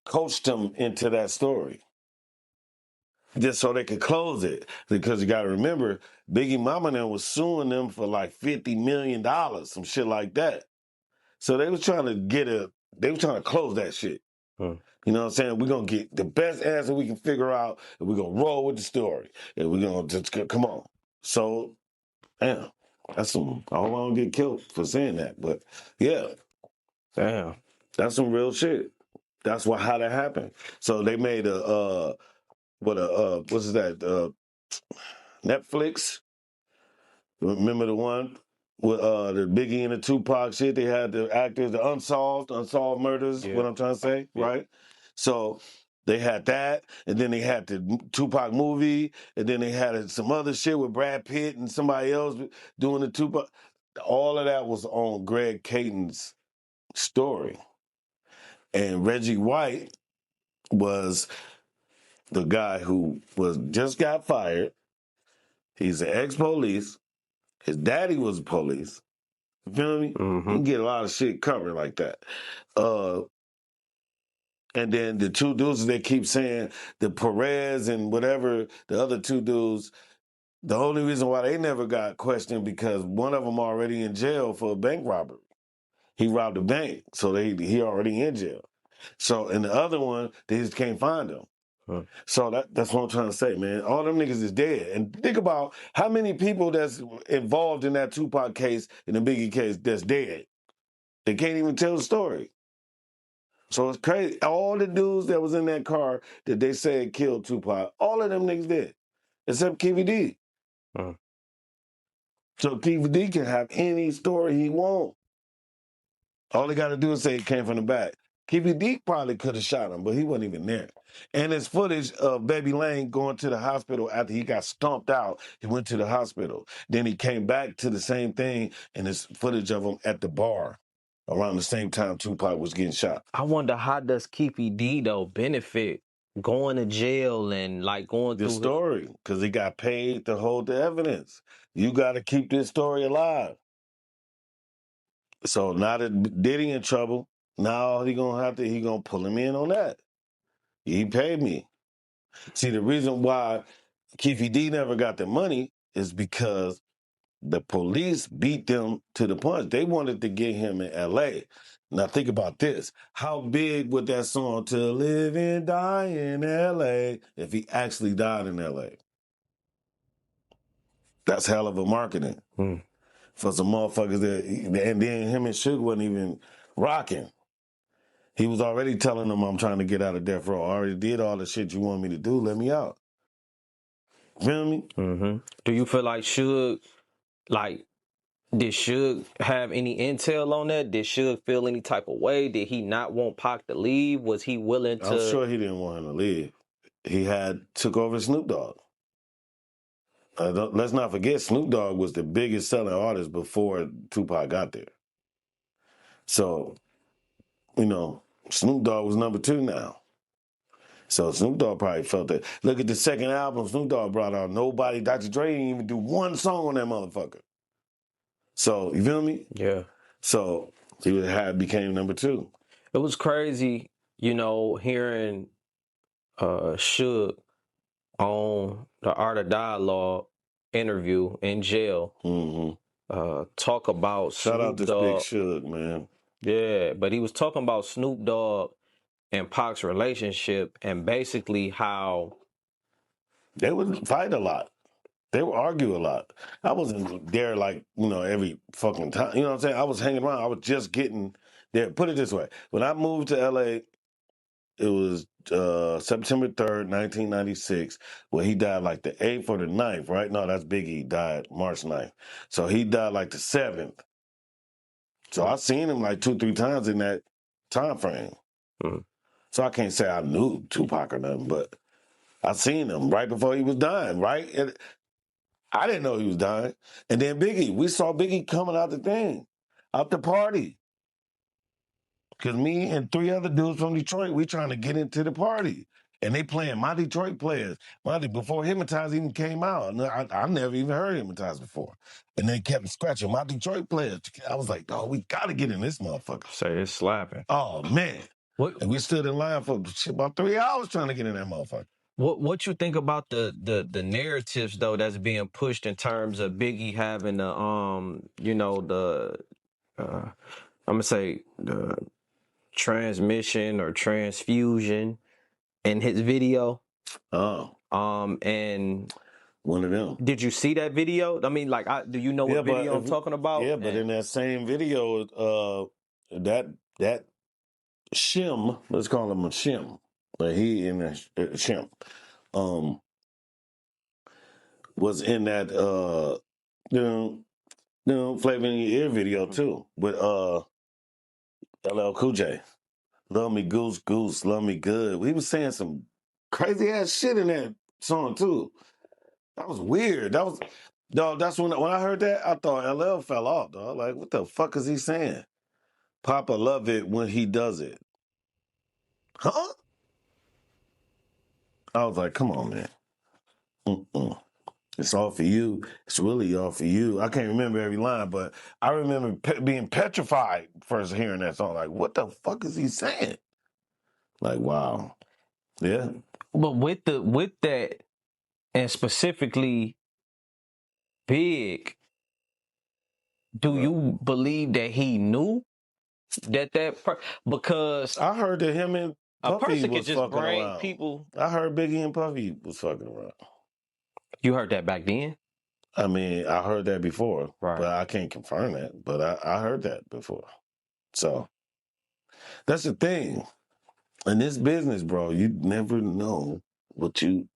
coached him into that story. Just so they could close it. Because you got to remember, Biggie Mama then was suing them for like $50 million, some shit like that. So they was trying to close that shit. Mm. You know what I'm saying? We're going to get the best answer we can figure out, and we're going to roll with the story. And we're going to just, come on. So, damn, that's some, I hope I don't get killed for saying that. But, yeah. Damn. That's some real shit. That's how that happened. So they made what's that? Netflix. Remember the one with the Biggie and the Tupac shit? They had the actors, the unsolved murders. Yeah. What I'm trying to say, yeah. Right? So they had that, and then they had the Tupac movie, and then they had some other shit with Brad Pitt and somebody else doing the Tupac. All of that was on Greg Caton's story, and Reggie White was the guy who just got fired. He's an ex-police. His daddy was police. You feel me? Mm-hmm. You can get a lot of shit covered like that. And then the two dudes they keep saying, the Perez and whatever, the other two dudes, the only reason why they never got questioned because one of them already in jail for a bank robbery. He robbed a bank, so he already in jail. So, and the other one, they just can't find him. Huh. So that's what I'm trying to say, man. All them niggas is dead. And think about how many people that's involved in that Tupac case and the Biggie case that's dead. They can't even tell the story. So it's crazy. All the dudes that was in that car that they said killed Tupac, all of them niggas dead. Except Keefy D. Huh. So Keefy D can have any story he want. All he got to do is say it came from the back. Keefy D probably could have shot him, but he wasn't even there. And there's footage of Baby Lane going to the hospital after he got stomped out. He went to the hospital. Then he came back to the same thing, and there's footage of him at the bar around the same time Tupac was getting shot. I wonder, how does Keefy D, though, benefit going to jail and, like, going through the story? Because he got paid to hold the evidence. You got to keep this story alive. So now that Diddy in trouble, now he gonna pull him in on that. He paid me. See, the reason why Keefy D never got the money is because the police beat them to the punch. They wanted to get him in L.A. Now think about this. How big would that song, To Live and Die in L.A., if he actually died in L.A.? That's hell of a marketing. For some motherfuckers and then him and Suge wasn't even rocking. He was already telling them, I'm trying to get out of death row. I already did all the shit you want me to do. Let me out. Feel me? Mm-hmm. Do you feel like Suge, did Suge have any intel on that? Did Suge feel any type of way? Did he not want Pac to leave? Was he willing to? I'm sure he didn't want him to leave. He took over Snoop Dogg. Let's not forget, Snoop Dogg was the biggest selling artist before Tupac got there. So, Snoop Dogg was number 2 now. So Snoop Dogg probably felt that. Look at the second album Snoop Dogg brought out. Nobody, Dr. Dre didn't even do one song on that motherfucker. So, you feel me? Yeah. So he became number 2. It was crazy hearing Suge on the Art of Dialogue interview in jail, talk about Shout out Snoop this big Dogg. Suge, man. Yeah, but he was talking about Snoop Dogg and Pac's relationship and basically how they would fight a lot. They would argue a lot. I wasn't there like, every fucking time. You know what I'm saying? I was hanging around. I was just getting there. Put it this way. When I moved to LA, it was September 3rd, 1996, where he died like the 8th or the 9th, right? No, that's Biggie. He died March 9th. So he died like the 7th. So I seen him like 2-3 times in that time frame. So I can't say I knew Tupac or nothing, but I seen him right before he was dying, right? And I didn't know he was dying. And then Biggie, we saw Biggie coming out the thing, out the party. Because me and 3 other dudes from Detroit, we trying to get into the party. And they playing my Detroit players. Before Hypnotize even came out. I never even heard Hypnotize before. And they kept scratching my Detroit players. I was like, oh, we got to get in this motherfucker. say it's slapping. Oh, man. And we stood in line for about 3 hours trying to get in that motherfucker. What you think about the narratives though that's being pushed in terms of Biggie having the I'm gonna say the transmission or transfusion in his video? Oh. And one of them. Did you see that video? I mean, like, do you know what video I'm talking about? Yeah, but in that same video, that Shim, let's call him a Shim, but he in a Shim, was in that Flavor in Your Ear video too with LL Cool J. Love me goose, goose, love me good. He was saying some crazy ass shit in that song too. That was weird. That's when I heard that, I thought LL fell off, dog. Like, what the fuck is he saying? Papa love it when he does it. Huh? I was like, come on, man. It's all for you. It's really all for you. I can't remember every line, but I remember being petrified first hearing that song. Like, what the fuck is he saying? Like, wow. Yeah. But with that, and specifically Big, do you believe that he knew because I heard that him and Puffy was fucking around. People. I heard Biggie and Puffy was fucking around. You heard that back then? I mean, I heard that before, right. But I can't confirm that. But I heard that before. So that's the thing. In this business, bro, you never know what you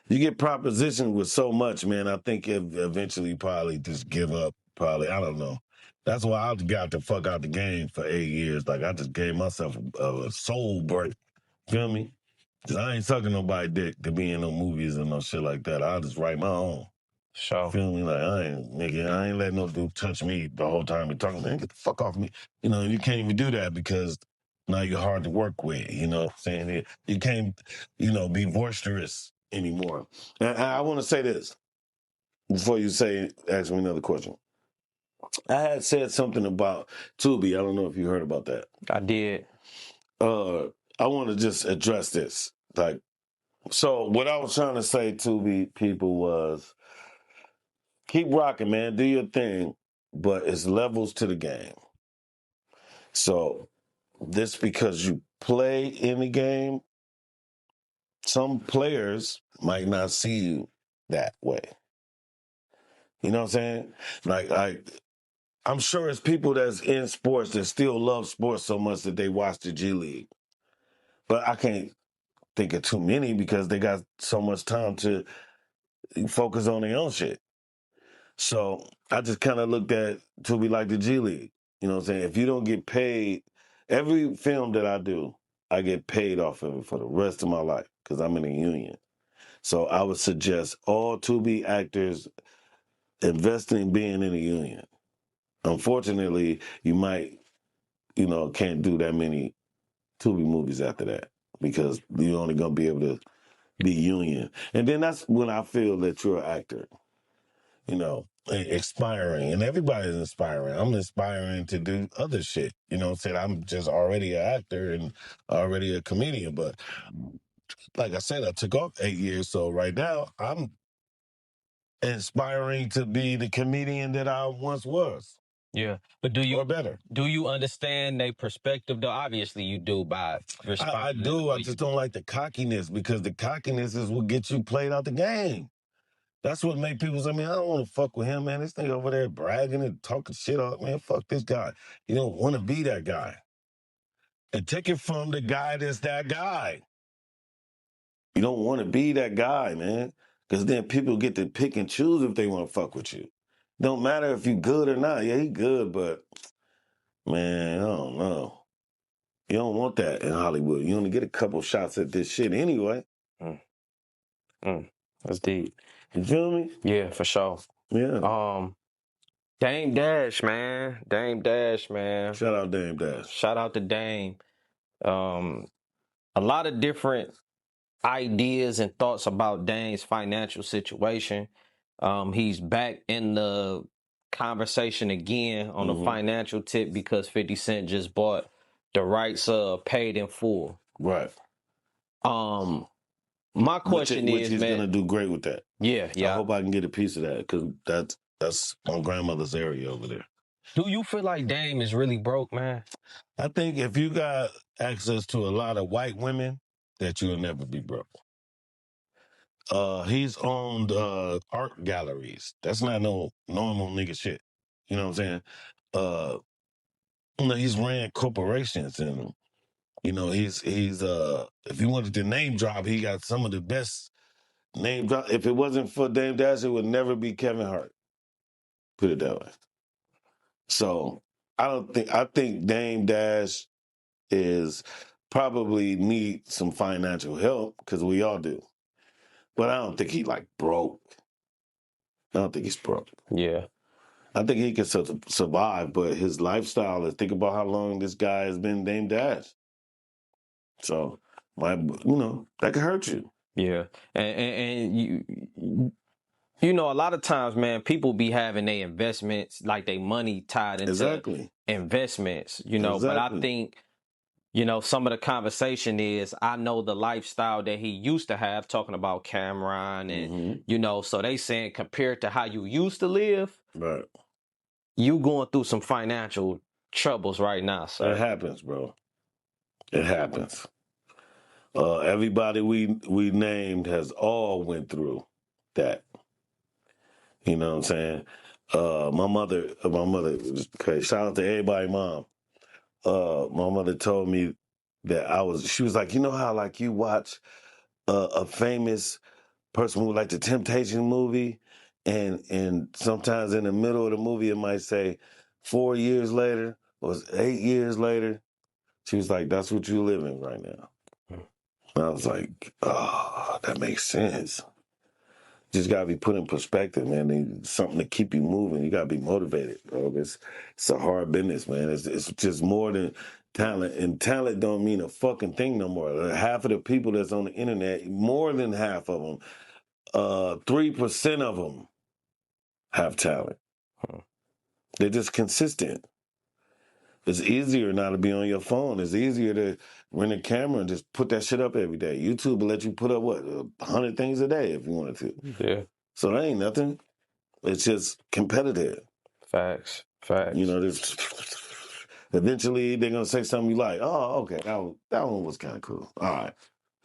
get propositioned with so much, man. I think eventually probably just give up. Probably, I don't know. That's why I got the fuck out the game for 8 years. Like, I just gave myself a soul break. Feel me? Because I ain't sucking nobody dick to be in no movies and no shit like that. I'll just write my own. Sure. Feel me? Like, I ain't letting no dude touch me the whole time he talking, man, get the fuck off me. You can't even do that because now you're hard to work with, you know what I'm saying? You can't, be boisterous anymore. And I want to say this before you ask me another question. I had said something about Tubi. I don't know if you heard about that. I did. I want to just address this. Like, so what I was trying to say to people was, keep rocking, man. Do your thing, but it's levels to the game. So this because you play in the game, some players might not see you that way. You know what I'm saying? Like I'm sure it's people that's in sports that still love sports so much that they watch the G League. But I can't think of too many because they got so much time to focus on their own shit. So I just kind of looked at Tubi like the G League. You know what I'm saying? If you don't get paid, every film that I do, I get paid off of it for the rest of my life because I'm in a union. So I would suggest all Tubi actors invest in being in a union. Unfortunately, you might, can't do that many Tubi movies after that because you're only going to be able to be union. And then that's when I feel that you're an actor. inspiring. And everybody's inspiring. I'm inspiring to do other shit. You know what I'm saying? I'm just already an actor and already a comedian. But like I said, I took off 8 years. So right now, I'm inspiring to be the comedian that I once was. Yeah, but or better. do you understand their perspective? Though obviously you do by responding. I do. I just don't like the cockiness, because the cockiness is what gets you played out the game. That's what make people say, man, I don't want to fuck with him, man. This nigga over there bragging and talking shit up, man. Fuck this guy. You don't want to be that guy. And take it from the guy that's that guy. You don't want to be that guy, man. Because then people get to pick and choose if they want to fuck with you. Don't matter if you good or not. Yeah, he good, but, man, I don't know. You don't want that in Hollywood. You only get a couple shots at this shit anyway. That's deep. You feel me? Yeah, for sure. Yeah. Dame Dash, man. Dame Dash, man. Shout out Dame Dash. Shout out to Dame. A lot of different ideas and thoughts about Dame's financial situation. He's back in the conversation again on the financial tip because 50 Cent just bought the rights Paid in Full. Right. My question which is, he's man, gonna do great with that. Yeah. I hope I can get a piece of that, because that's my grandmother's area over there. Do you feel like Dame is really broke, man? I think if you got access to a lot of white women, that you'll never be broke. He's owned art galleries. That's not no normal nigga shit. You know what I'm saying? He's ran corporations, and he's if you wanted to name drop, he got some of the best name drop. If it wasn't for Dame Dash, it would never be Kevin Hart. Put it that way. So I think Dame Dash is probably need some financial help, because we all do. But I don't think he broke. I don't think he's broke. Yeah. I think he can survive, but his lifestyle is, think about how long this guy has been Dame Dash. So, that could hurt you. Yeah. And you know, a lot of times, man, people be having their investments, like their money tied into investments, but I think, some of the conversation is, I know the lifestyle that he used to have, talking about Cameron and, so they saying compared to how you used to live, right, you going through some financial troubles right now, sir. It happens, bro. It happens. Everybody we named has all went through that. You know what I'm saying? My mother, okay, shout out to everybody, mom. My mother told me that she was like, you know how you watch a famous person who like the Temptation movie, and sometimes in the middle of the movie it might say 4 years later or 8 years later. She was like, that's what you're living right now. And I was like, oh, that makes sense. Just gotta be put in perspective, man. Need something to keep you moving. You gotta be motivated, bro. It's a hard business, man. It's just more than talent, and talent don't mean a fucking thing no more. Half of the people that's on the internet, more than half of them, 3% of them have talent. They're just consistent. It's easier now to be on your phone. It's easier to rent a camera and just put that shit up every day. YouTube will let you put up, 100 things a day if you wanted to. Yeah. So that ain't nothing. It's just competitive. Facts. Eventually they're going to say something you like. Oh, okay, that one was kind of cool. All right.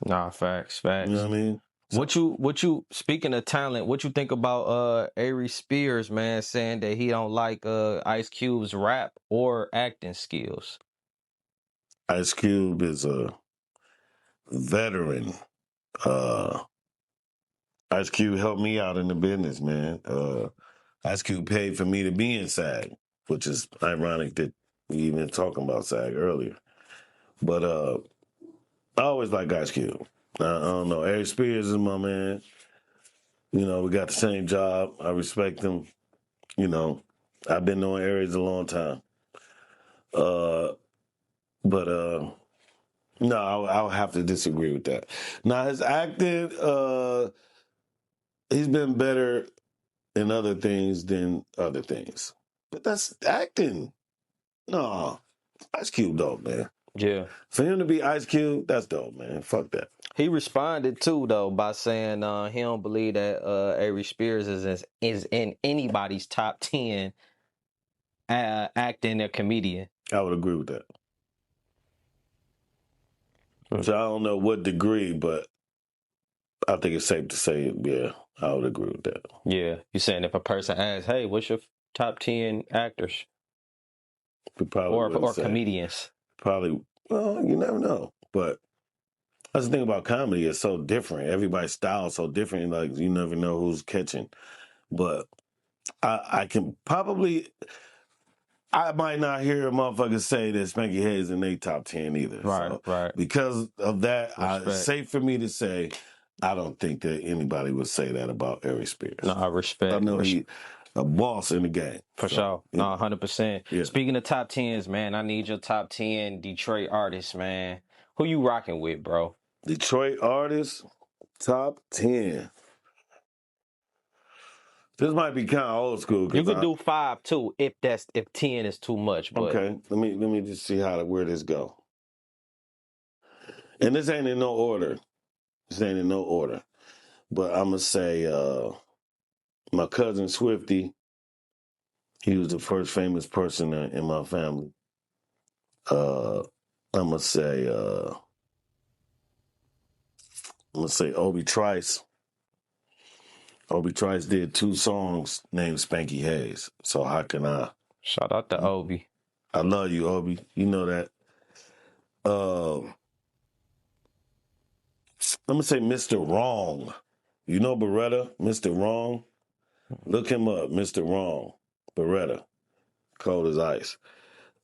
Nah, facts. You know what I mean? So, what you speaking of talent, what you think about Ari Spears, man, saying that he don't like Ice Cube's rap or acting skills? Ice Cube is a veteran. Ice Cube helped me out in the business, man. Ice Cube paid for me to be in SAG, which is ironic that we even talking about SAG earlier. But I always like Ice Cube. I don't know. Ari Spears is my man. We got the same job. I respect him. I've been knowing Aries a long time. But no, I'll have to disagree with that. Now, his acting, he's been better in other things than other things. But that's acting. No, Ice Cube dope, man. Yeah. For him to be Ice Cube, that's dope, man. Fuck that. He responded too though by saying he don't believe that Avery Spears is in anybody's top 10 acting or comedian. I would agree with that. Hmm. So I don't know what degree, but I think it's safe to say, yeah, I would agree with that. Yeah, you saying if a person asks, "Hey, what's your top 10 actors or comedians?" Probably, well, you never know. But that's the thing about comedy; it's so different. Everybody's style is so different. Like you never know who's catching. But I can probably. I might not hear a motherfucker say that Spanky Hayes in their top 10 either. Right, so, right. Because of that, Respect. it's safe for me to say I don't think that anybody would say that about Avery Spears. No, I respect. I know he's a boss in the game. For sure. No, 100%. Yeah. Speaking of top 10s, man, I need your top 10 Detroit artists, man. Who you rocking with, bro? Detroit artists, top 10. This might be kind of old school. You could do 5 too, if 10 is too much. But okay, let me just see where this go. And this ain't in no order. But I'm gonna say my cousin Swifty. He was the first famous person in my family. I'm gonna say Obi Trice. Obi Trice did 2 songs named Spanky Hayes. So how can I? Shout out to Obi. I love you, Obi. You know that. I'm gonna say Mr. Wrong. You know Beretta, Mr. Wrong. Look him up, Mr. Wrong. Beretta, cold as ice.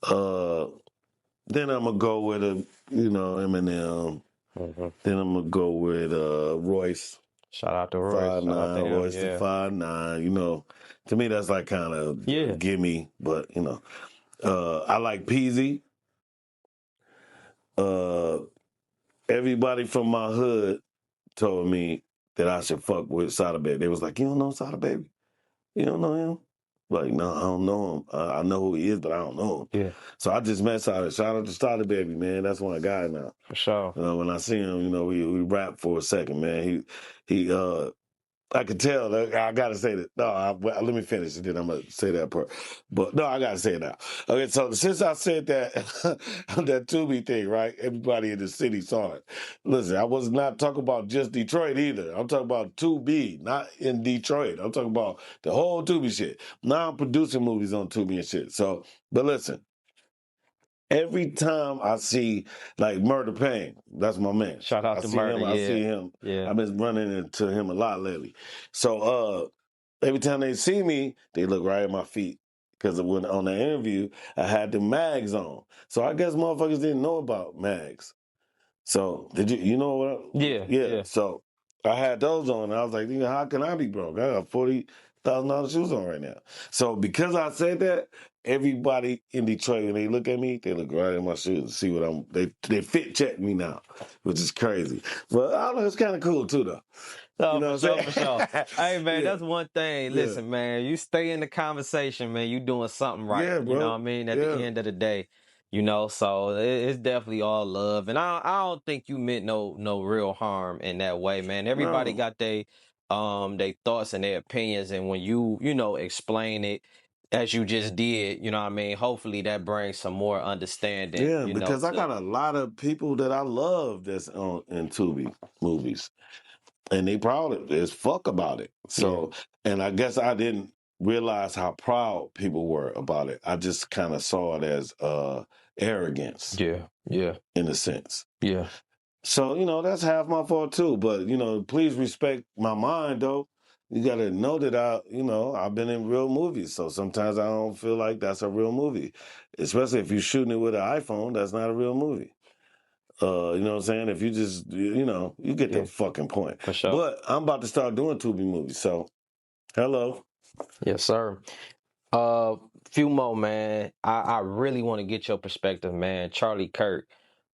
Then I'm gonna go with Eminem. Mm-hmm. Then I'm gonna go with Royce. Shout out to Royce. 5'9", Royce the 5'9". You know, to me that's like kind of gimme, but you know, I like Peasy. Everybody from my hood told me that I should fuck with Sada Baby. They was like, "You don't know Sada Baby? You don't know him?" Like, no, I don't know him. I know who he is, but I don't know him. Yeah. So I just met Sada. Shout out to Sada Baby, man. That's my guy now. For sure. When I see him, we rap for a second, man. He I could tell. I gotta say that. No, let me finish, and then I'm gonna say that part. But no, I gotta say it now. Okay, so since I said that that Tubi thing, right? Everybody in the city saw it. Listen, I was not talking about just Detroit either. I'm talking about Tubi, not in Detroit. I'm talking about the whole Tubi shit. Now I'm producing movies on Tubi and shit. So, but listen. Every time I see like Murder Pain, that's my man. Shout out to Murder. I see him. Yeah. I've been running into him a lot lately. So every time they see me, they look right at my feet. Because when on the interview, I had the mags on. So I guess motherfuckers didn't know about mags. So did you know what? Yeah. So I had those on, and I was like, how can I be broke? I got $40,000 shoes on right now. So because I said that, everybody in Detroit, when they look at me, they look right at my shoes and see what they fit check me now, which is crazy. But I don't know, it's kind of cool too, though. No, you know for sure. Hey, man, that's one thing. Yeah. Listen, man, you stay in the conversation, man. You doing something right. Yeah, bro. You know what I mean? At the end of the day, so it's definitely all love. And I don't think you meant no real harm in that way, man. Everybody got they thoughts and their opinions, and when you explain it as you just did, you know what I mean? Hopefully that brings some more understanding. Yeah, because I got a lot of people that I love that's in Tubi movies. And they proud as fuck about it. So, and I guess I didn't realize how proud people were about it. I just kind of saw it as arrogance. Yeah. In a sense. Yeah. So, that's half my fault too. But, please respect my mind though. You got to know that I've been in real movies. So sometimes I don't feel like that's a real movie. Especially if you're shooting it with an iPhone, that's not a real movie. You know what I'm saying? If you just, you get the fucking point. For sure. But I'm about to start doing Tubi movies, so hello. Yes, sir. Few more, man. I really want to get your perspective, man. Charlie Kirk.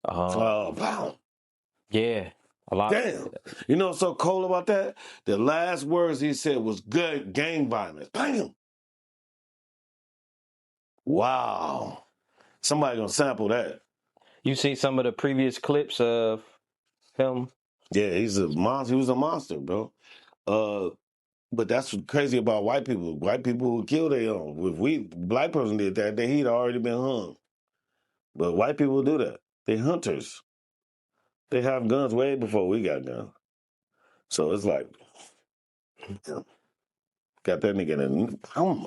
Wow. Yeah. A lot. Damn. You know what's so cold about that? The last words he said was good gang violence. Bam. Wow. Somebody gonna sample that. You see some of the previous clips of him? Yeah, he's a monster. He was a monster, bro. But that's what's crazy about white people. White people will kill their own. If black person did that, then he'd already been hung. But white people do that. They hunters. They have guns way before we got guns. So it's like, got that nigga in a...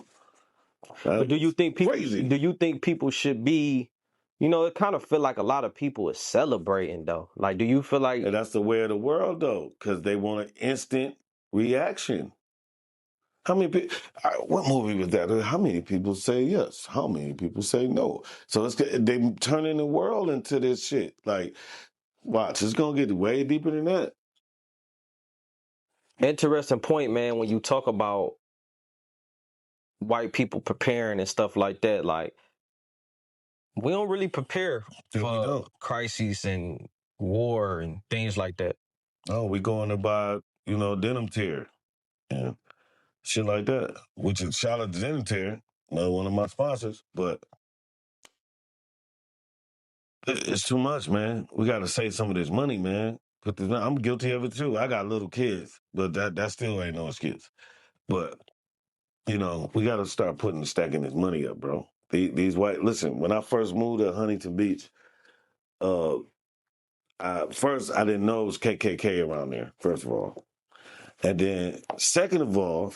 But do you think people? Crazy. Do you think people should be? You know, it kind of feel like a lot of people is celebrating though. Like, do you feel like? And that's the way of the world though, because they want an instant reaction. How many people? What movie was that? How many people say yes? How many people say no? So they turning the world into this shit. Like, watch, it's gonna get way deeper than that. Interesting point, man. When you talk about white people preparing and stuff like that, like we don't really prepare for crises and war and things like that. Oh, we going to buy, denim tear and shit like that. Which is shout out to Denim Tear, another one of my sponsors, but it's too much, man. We got to save some of this money, man. I'm guilty of it too. I got little kids, but that still ain't no excuse. But we got to start stacking this money up, bro. These listen, when I first moved to Huntington Beach, first I didn't know it was KKK around there, first of all. And then second of all,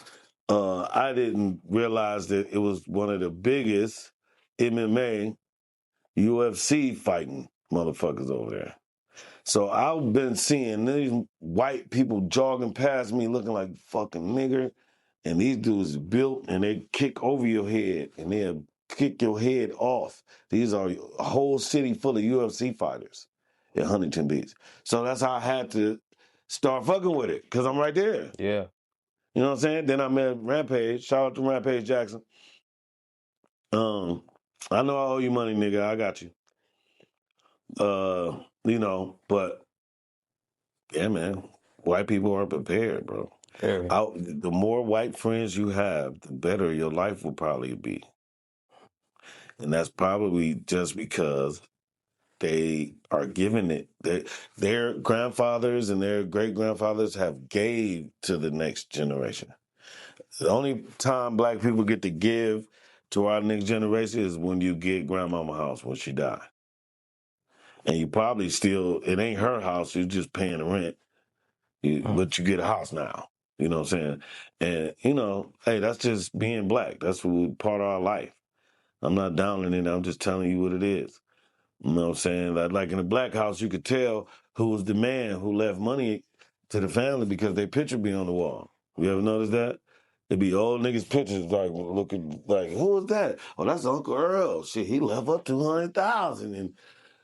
I didn't realize that it was one of the biggest MMA, UFC fighting motherfuckers over there. So I've been seeing these white people jogging past me looking like fucking nigger, and these dudes built and they kick over your head and they'll kick your head off. These are a whole city full of UFC fighters in Huntington Beach. So that's how I had to start fucking with it, because I'm right there. Yeah. You know what I'm saying? Then I met Rampage. Shout out to Rampage Jackson. I know I owe you money, nigga. I got you. But yeah, man, white people aren't prepared, bro. The more white friends you have, the better your life will probably be. And that's probably just because they are giving it. Their grandfathers and their great-grandfathers have gave to the next generation. The only time black people get to give to our next generation is when you get grandmama house when she died. And you probably it ain't her house, you're just paying the rent. But you get a house now. You know what I'm saying? And, hey, that's just being black. That's part of our life. I'm not downing it. I'm just telling you what it is. You know what I'm saying? Like in the black house, you could tell who was the man who left money to the family because their picture be on the wall. You ever notice that? It'd be old niggas' pictures like looking like, who was that? Oh, that's Uncle Earl. Shit, he left up 200,000 in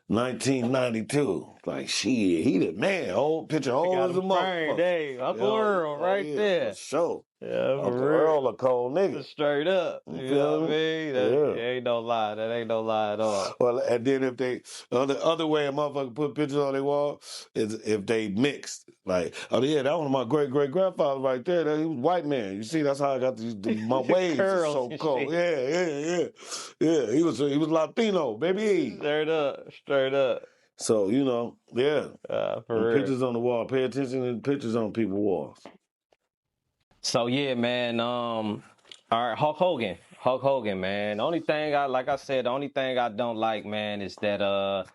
1992. Like, shit, he the man. Old picture, old as a motherfucker. Hey, Uncle Earl right there. For sure. Yeah, Uncle Earl a cold nigga. Straight up. You know what I mean? That ain't no lie. That ain't no lie at all. Well, and then if the other way a motherfucker put pictures on their wall is if they mixed. Like, oh yeah, that one of my great-great-grandfather right there. He was white man. You see, that's how I got my waves are so cold. Yeah. He was Latino, baby. Straight up. So, yeah. For real. Pictures on the wall. Pay attention to pictures on people's walls. So yeah, man. All right, Hulk Hogan, man. The only thing the only thing I don't like, man, is that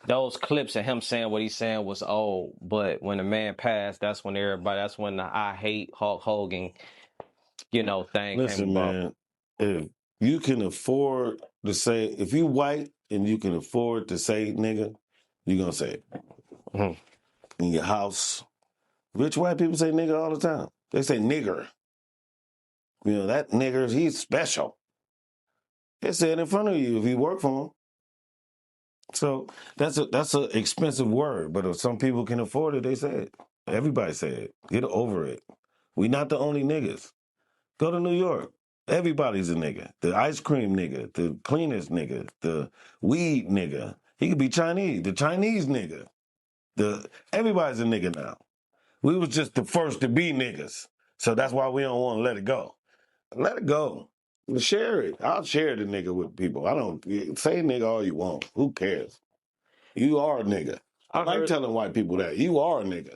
those clips of him saying what he's saying was old. But when the man passed, that's when the I hate Hulk Hogan, thing Listen, came about. man, if you can afford to say, if you white and you can afford to say nigga, you're gonna say it. Mm-hmm. In your house. Rich white people say nigga all the time. They say nigger. That nigger, he's special. They say it in front of you if you work for him. So that's an expensive word, but if some people can afford it, they say it. Everybody say it. Get over it. We not the only niggas. Go to New York. Everybody's a nigga. The ice cream nigga, the cleanest nigga, the weed nigga. He could be Chinese. The Chinese nigga. Everybody's a nigga now. We was just the first to be niggas. So that's why we don't want to let it go. Let it go. Share it. I'll share the nigga with people. I don't say nigga all you want. Who cares? You are a nigga. I like telling white people that. You are a nigga.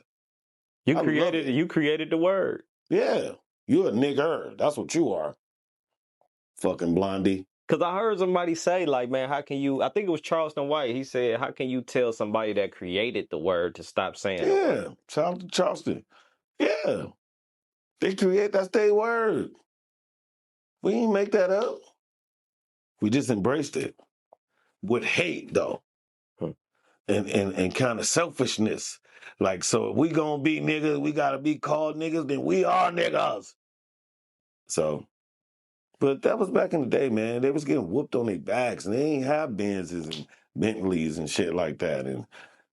You created the word. Yeah. You a nigger. That's what you are. Fucking blondie. Because I heard somebody say, like, man, how can you, I think it was Charleston White, he said, how can you tell somebody that created the word to stop saying it? Yeah, shout out to Charleston. Yeah. That's their word. We ain't make that up. We just embraced it. With hate, though. And kind of selfishness. Like, so if we gonna be niggas, we gotta be called niggas, then we are niggas. So, but that was back in the day, man. They was getting whooped on their backs, and they ain't have Benzes and Bentleys and shit like that, and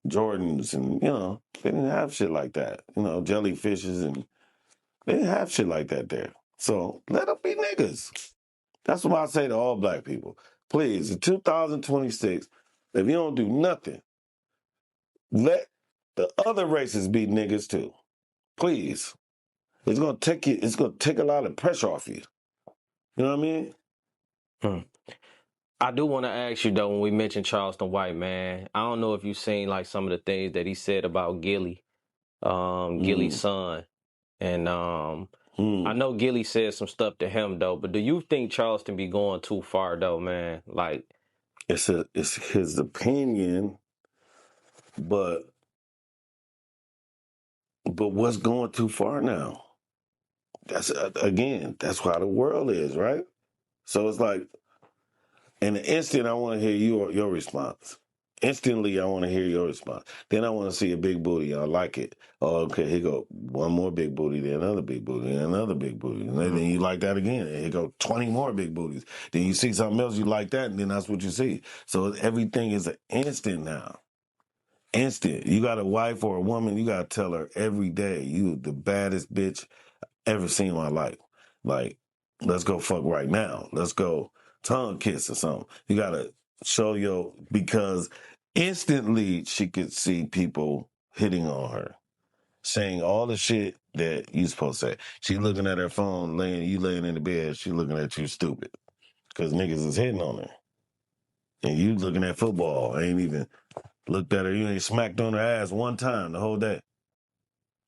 Jordans, and, they didn't have shit like that. Jellyfishes, and they didn't have shit like that there. So, let them be niggas. That's what I say to all black people. Please, in 2026, if you don't do nothing, let the other races be niggas too. Please. It's gonna take a lot of pressure off you. You know what I mean? I do want to ask you though, when we mentioned Charleston White, man, I don't know if you've seen like some of the things that he said about Gilly, Gilly's son. And I know Gilly said some stuff to him though, but do you think Charleston be going too far though, man? Like, it's his opinion, but what's going too far now? That's that's how the world is, right? So it's like, in an instant, I want to hear your response. Instantly, I want to hear your response. Then I want to see a big booty. I like it. Oh, okay, here go one more big booty, then another big booty, then another big booty. And then you like that again. And here go 20 more big booties. Then you see something else you like that, and then that's what you see. So everything is an instant now. Instant. You got a wife or a woman, you got to tell her every day, you the baddest bitch ever seen in my life. Like, let's go fuck right now. Let's go tongue kiss or something. You gotta show because instantly she could see people hitting on her, saying all the shit that you supposed to say. She looking at her phone, you laying in the bed, she looking at you stupid. Because niggas is hitting on her. And you looking at football, ain't even looked at her, you ain't smacked on her ass one time the whole day.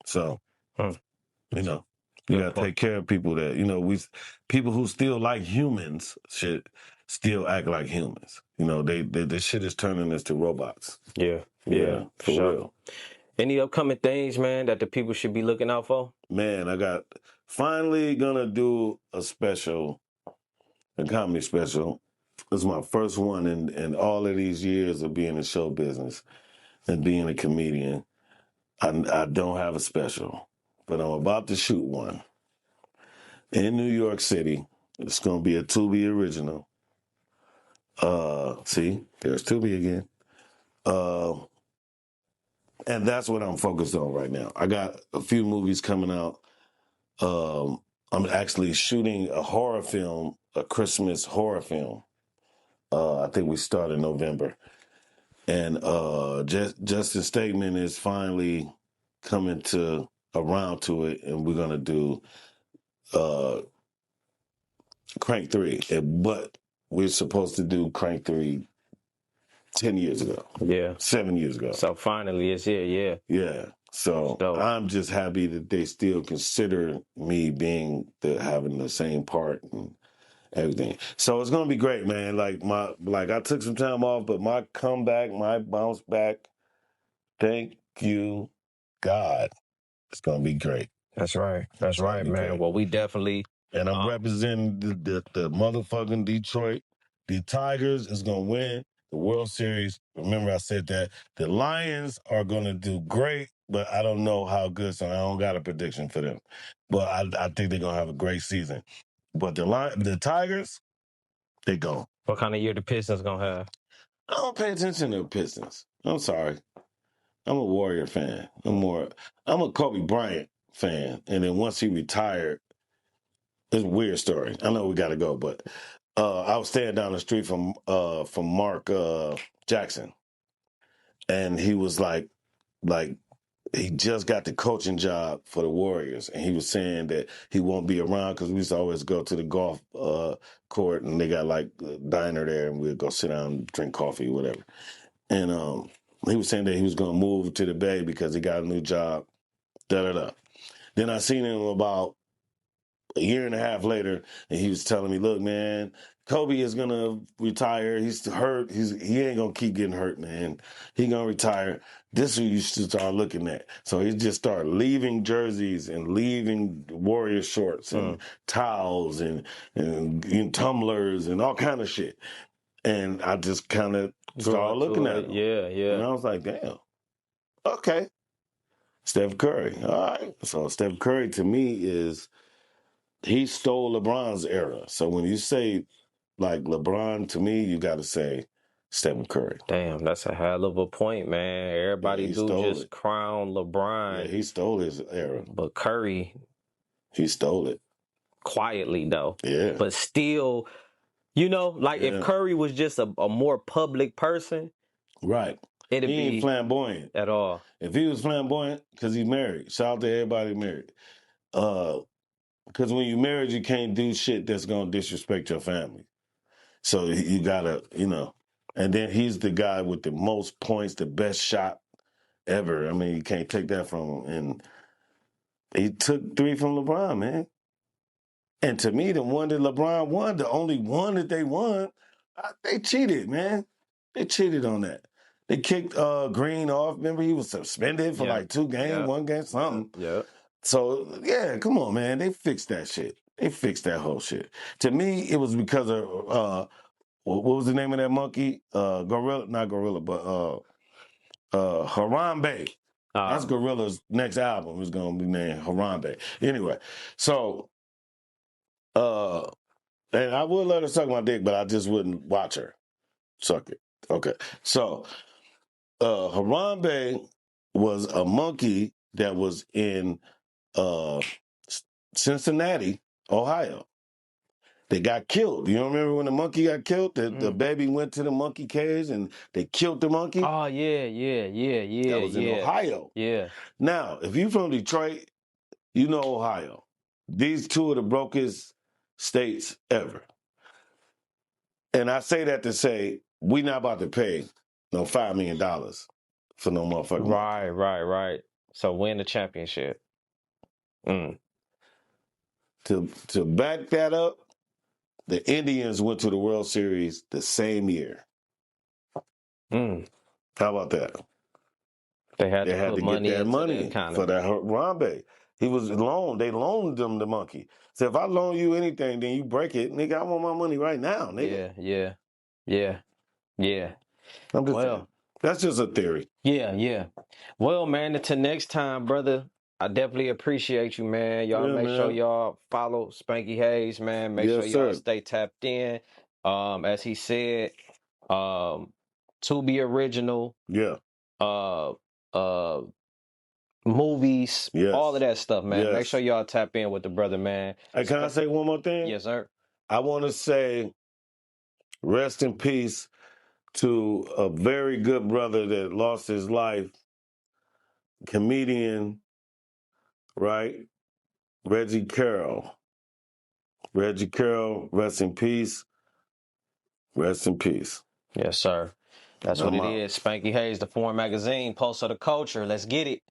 So, you gotta take care of people that, people who still like humans should still act like humans. This shit is turning us to robots. Yeah, for sure. real. Any upcoming things, man, that the people should be looking out for? Man, I got finally gonna do a comedy special. This is my first one in all of these years of being in show business and being a comedian. I don't have a special, but I'm about to shoot one in New York City. It's going to be a Tubi original. See, there's Tubi again. And that's what I'm focused on right now. I got a few movies coming out. I'm actually shooting a horror film, a Christmas horror film. I think we start in November. And Justin's Statement is finally coming around to it, and we're going to do Crank 3. But we're supposed to do Crank 3 10 years ago. Yeah. 7 years ago. So finally it's here, yeah. Yeah. So I'm just happy that they still consider me having the same part and everything. So it's gonna be great, man. Like I took some time off, but my comeback, my bounce back, thank you, God. It's gonna be great. That's right. That's right, man. Great. Well, we definitely and I'm representing the motherfucking Detroit. The Tigers is gonna win the World Series. Remember I said that. The Lions are gonna do great, but I don't know how good, so I don't got a prediction for them. But I think they're gonna have a great season. But the Tigers, they go. What kind of year the Pistons gonna have? I don't pay attention to the Pistons. I'm sorry. I'm a Warrior fan. I'm a Kobe Bryant fan. And then once he retired, it's a weird story. I know we got to go, but I was staying down the street from Mark Jackson, and he was like, like he just got the coaching job for the Warriors, and he was saying that he won't be around because we used to always go to the golf court, and they got like a diner there, and we'd go sit down and drink coffee or whatever. And he was saying that he was going to move to the Bay because he got a new job. Then I seen him about a year and a half later, and he was telling me, "Look, man, Kobe is gonna retire. He's hurt. He ain't gonna keep getting hurt, man. He gonna retire." This is what you should start looking at. So he just started leaving jerseys and leaving Warrior shorts and towels and tumblers and all kind of shit. And I just kind of started looking at him. Yeah. And I was like, damn, okay. Steph Curry. All right. So Steph Curry to me he stole LeBron's era. So when you say like LeBron, to me, you got to say Stephen Curry. Damn, that's a hell of a point, man. Everybody just crown LeBron. Yeah, he stole his era. But Curry, he stole it. Quietly, though. Yeah. But still, if Curry was just a more public person. Right. He ain't flamboyant. At all. If he was flamboyant, because he's married. Shout out to everybody married. Because when you're married, you can't do shit that's going to disrespect your family. So you got to, and then he's the guy with the most points, the best shot ever. I mean, you can't take that from him. And he took 3 from LeBron, man. And to me, the one that LeBron won, the only one that they won, they cheated, man. They cheated on that. They kicked Green off. Remember, he was suspended for like 2 games, 1 game, something. Yeah. So, yeah, come on, man. They fixed that shit. They fixed that whole shit. To me, it was because of, what was the name of that monkey? Gorilla, not Gorilla, but Harambe. That's Gorilla's next album is going to be named Harambe. Anyway, so, and I would let her suck my dick, but I just wouldn't watch her suck it. Okay. So, Harambe was a monkey that was in Cincinnati, Ohio. They got killed. You don't remember when the monkey got killed? The baby went to the monkey cage and they killed the monkey? Oh, yeah. That was in Ohio. Yeah. Now, if you're from Detroit, you know Ohio. These 2 of the brokest states ever. And I say that to say, we not about to pay no $5 million for no motherfucker. Right. So win the championship. To back that up, the Indians went to the World Series the same year. How about that? They had to get that money for that Harambe. He was loaned. They loaned them the monkey. So if I loan you anything, then you break it, nigga. I want my money right now, nigga. Yeah. I'm just saying. That's just a theory. Yeah. Well, man, until next time, brother. I definitely appreciate you, man. Y'all make sure y'all follow Spanky Hayes, man. Make sure y'all stay tapped in. As he said, to be original. Yeah. Movies, all of that stuff, man. Make sure y'all tap in with the brother, man. Hey, can I say one more thing? Yes, sir. I want to say rest in peace to a very good brother that lost his life, comedian, right? Reggie Carroll. Reggie Carroll, rest in peace. Rest in peace. Yes, sir. That's what it is. Spanky Hayes, the Foreign Magazine, Pulse of the Culture. Let's get it.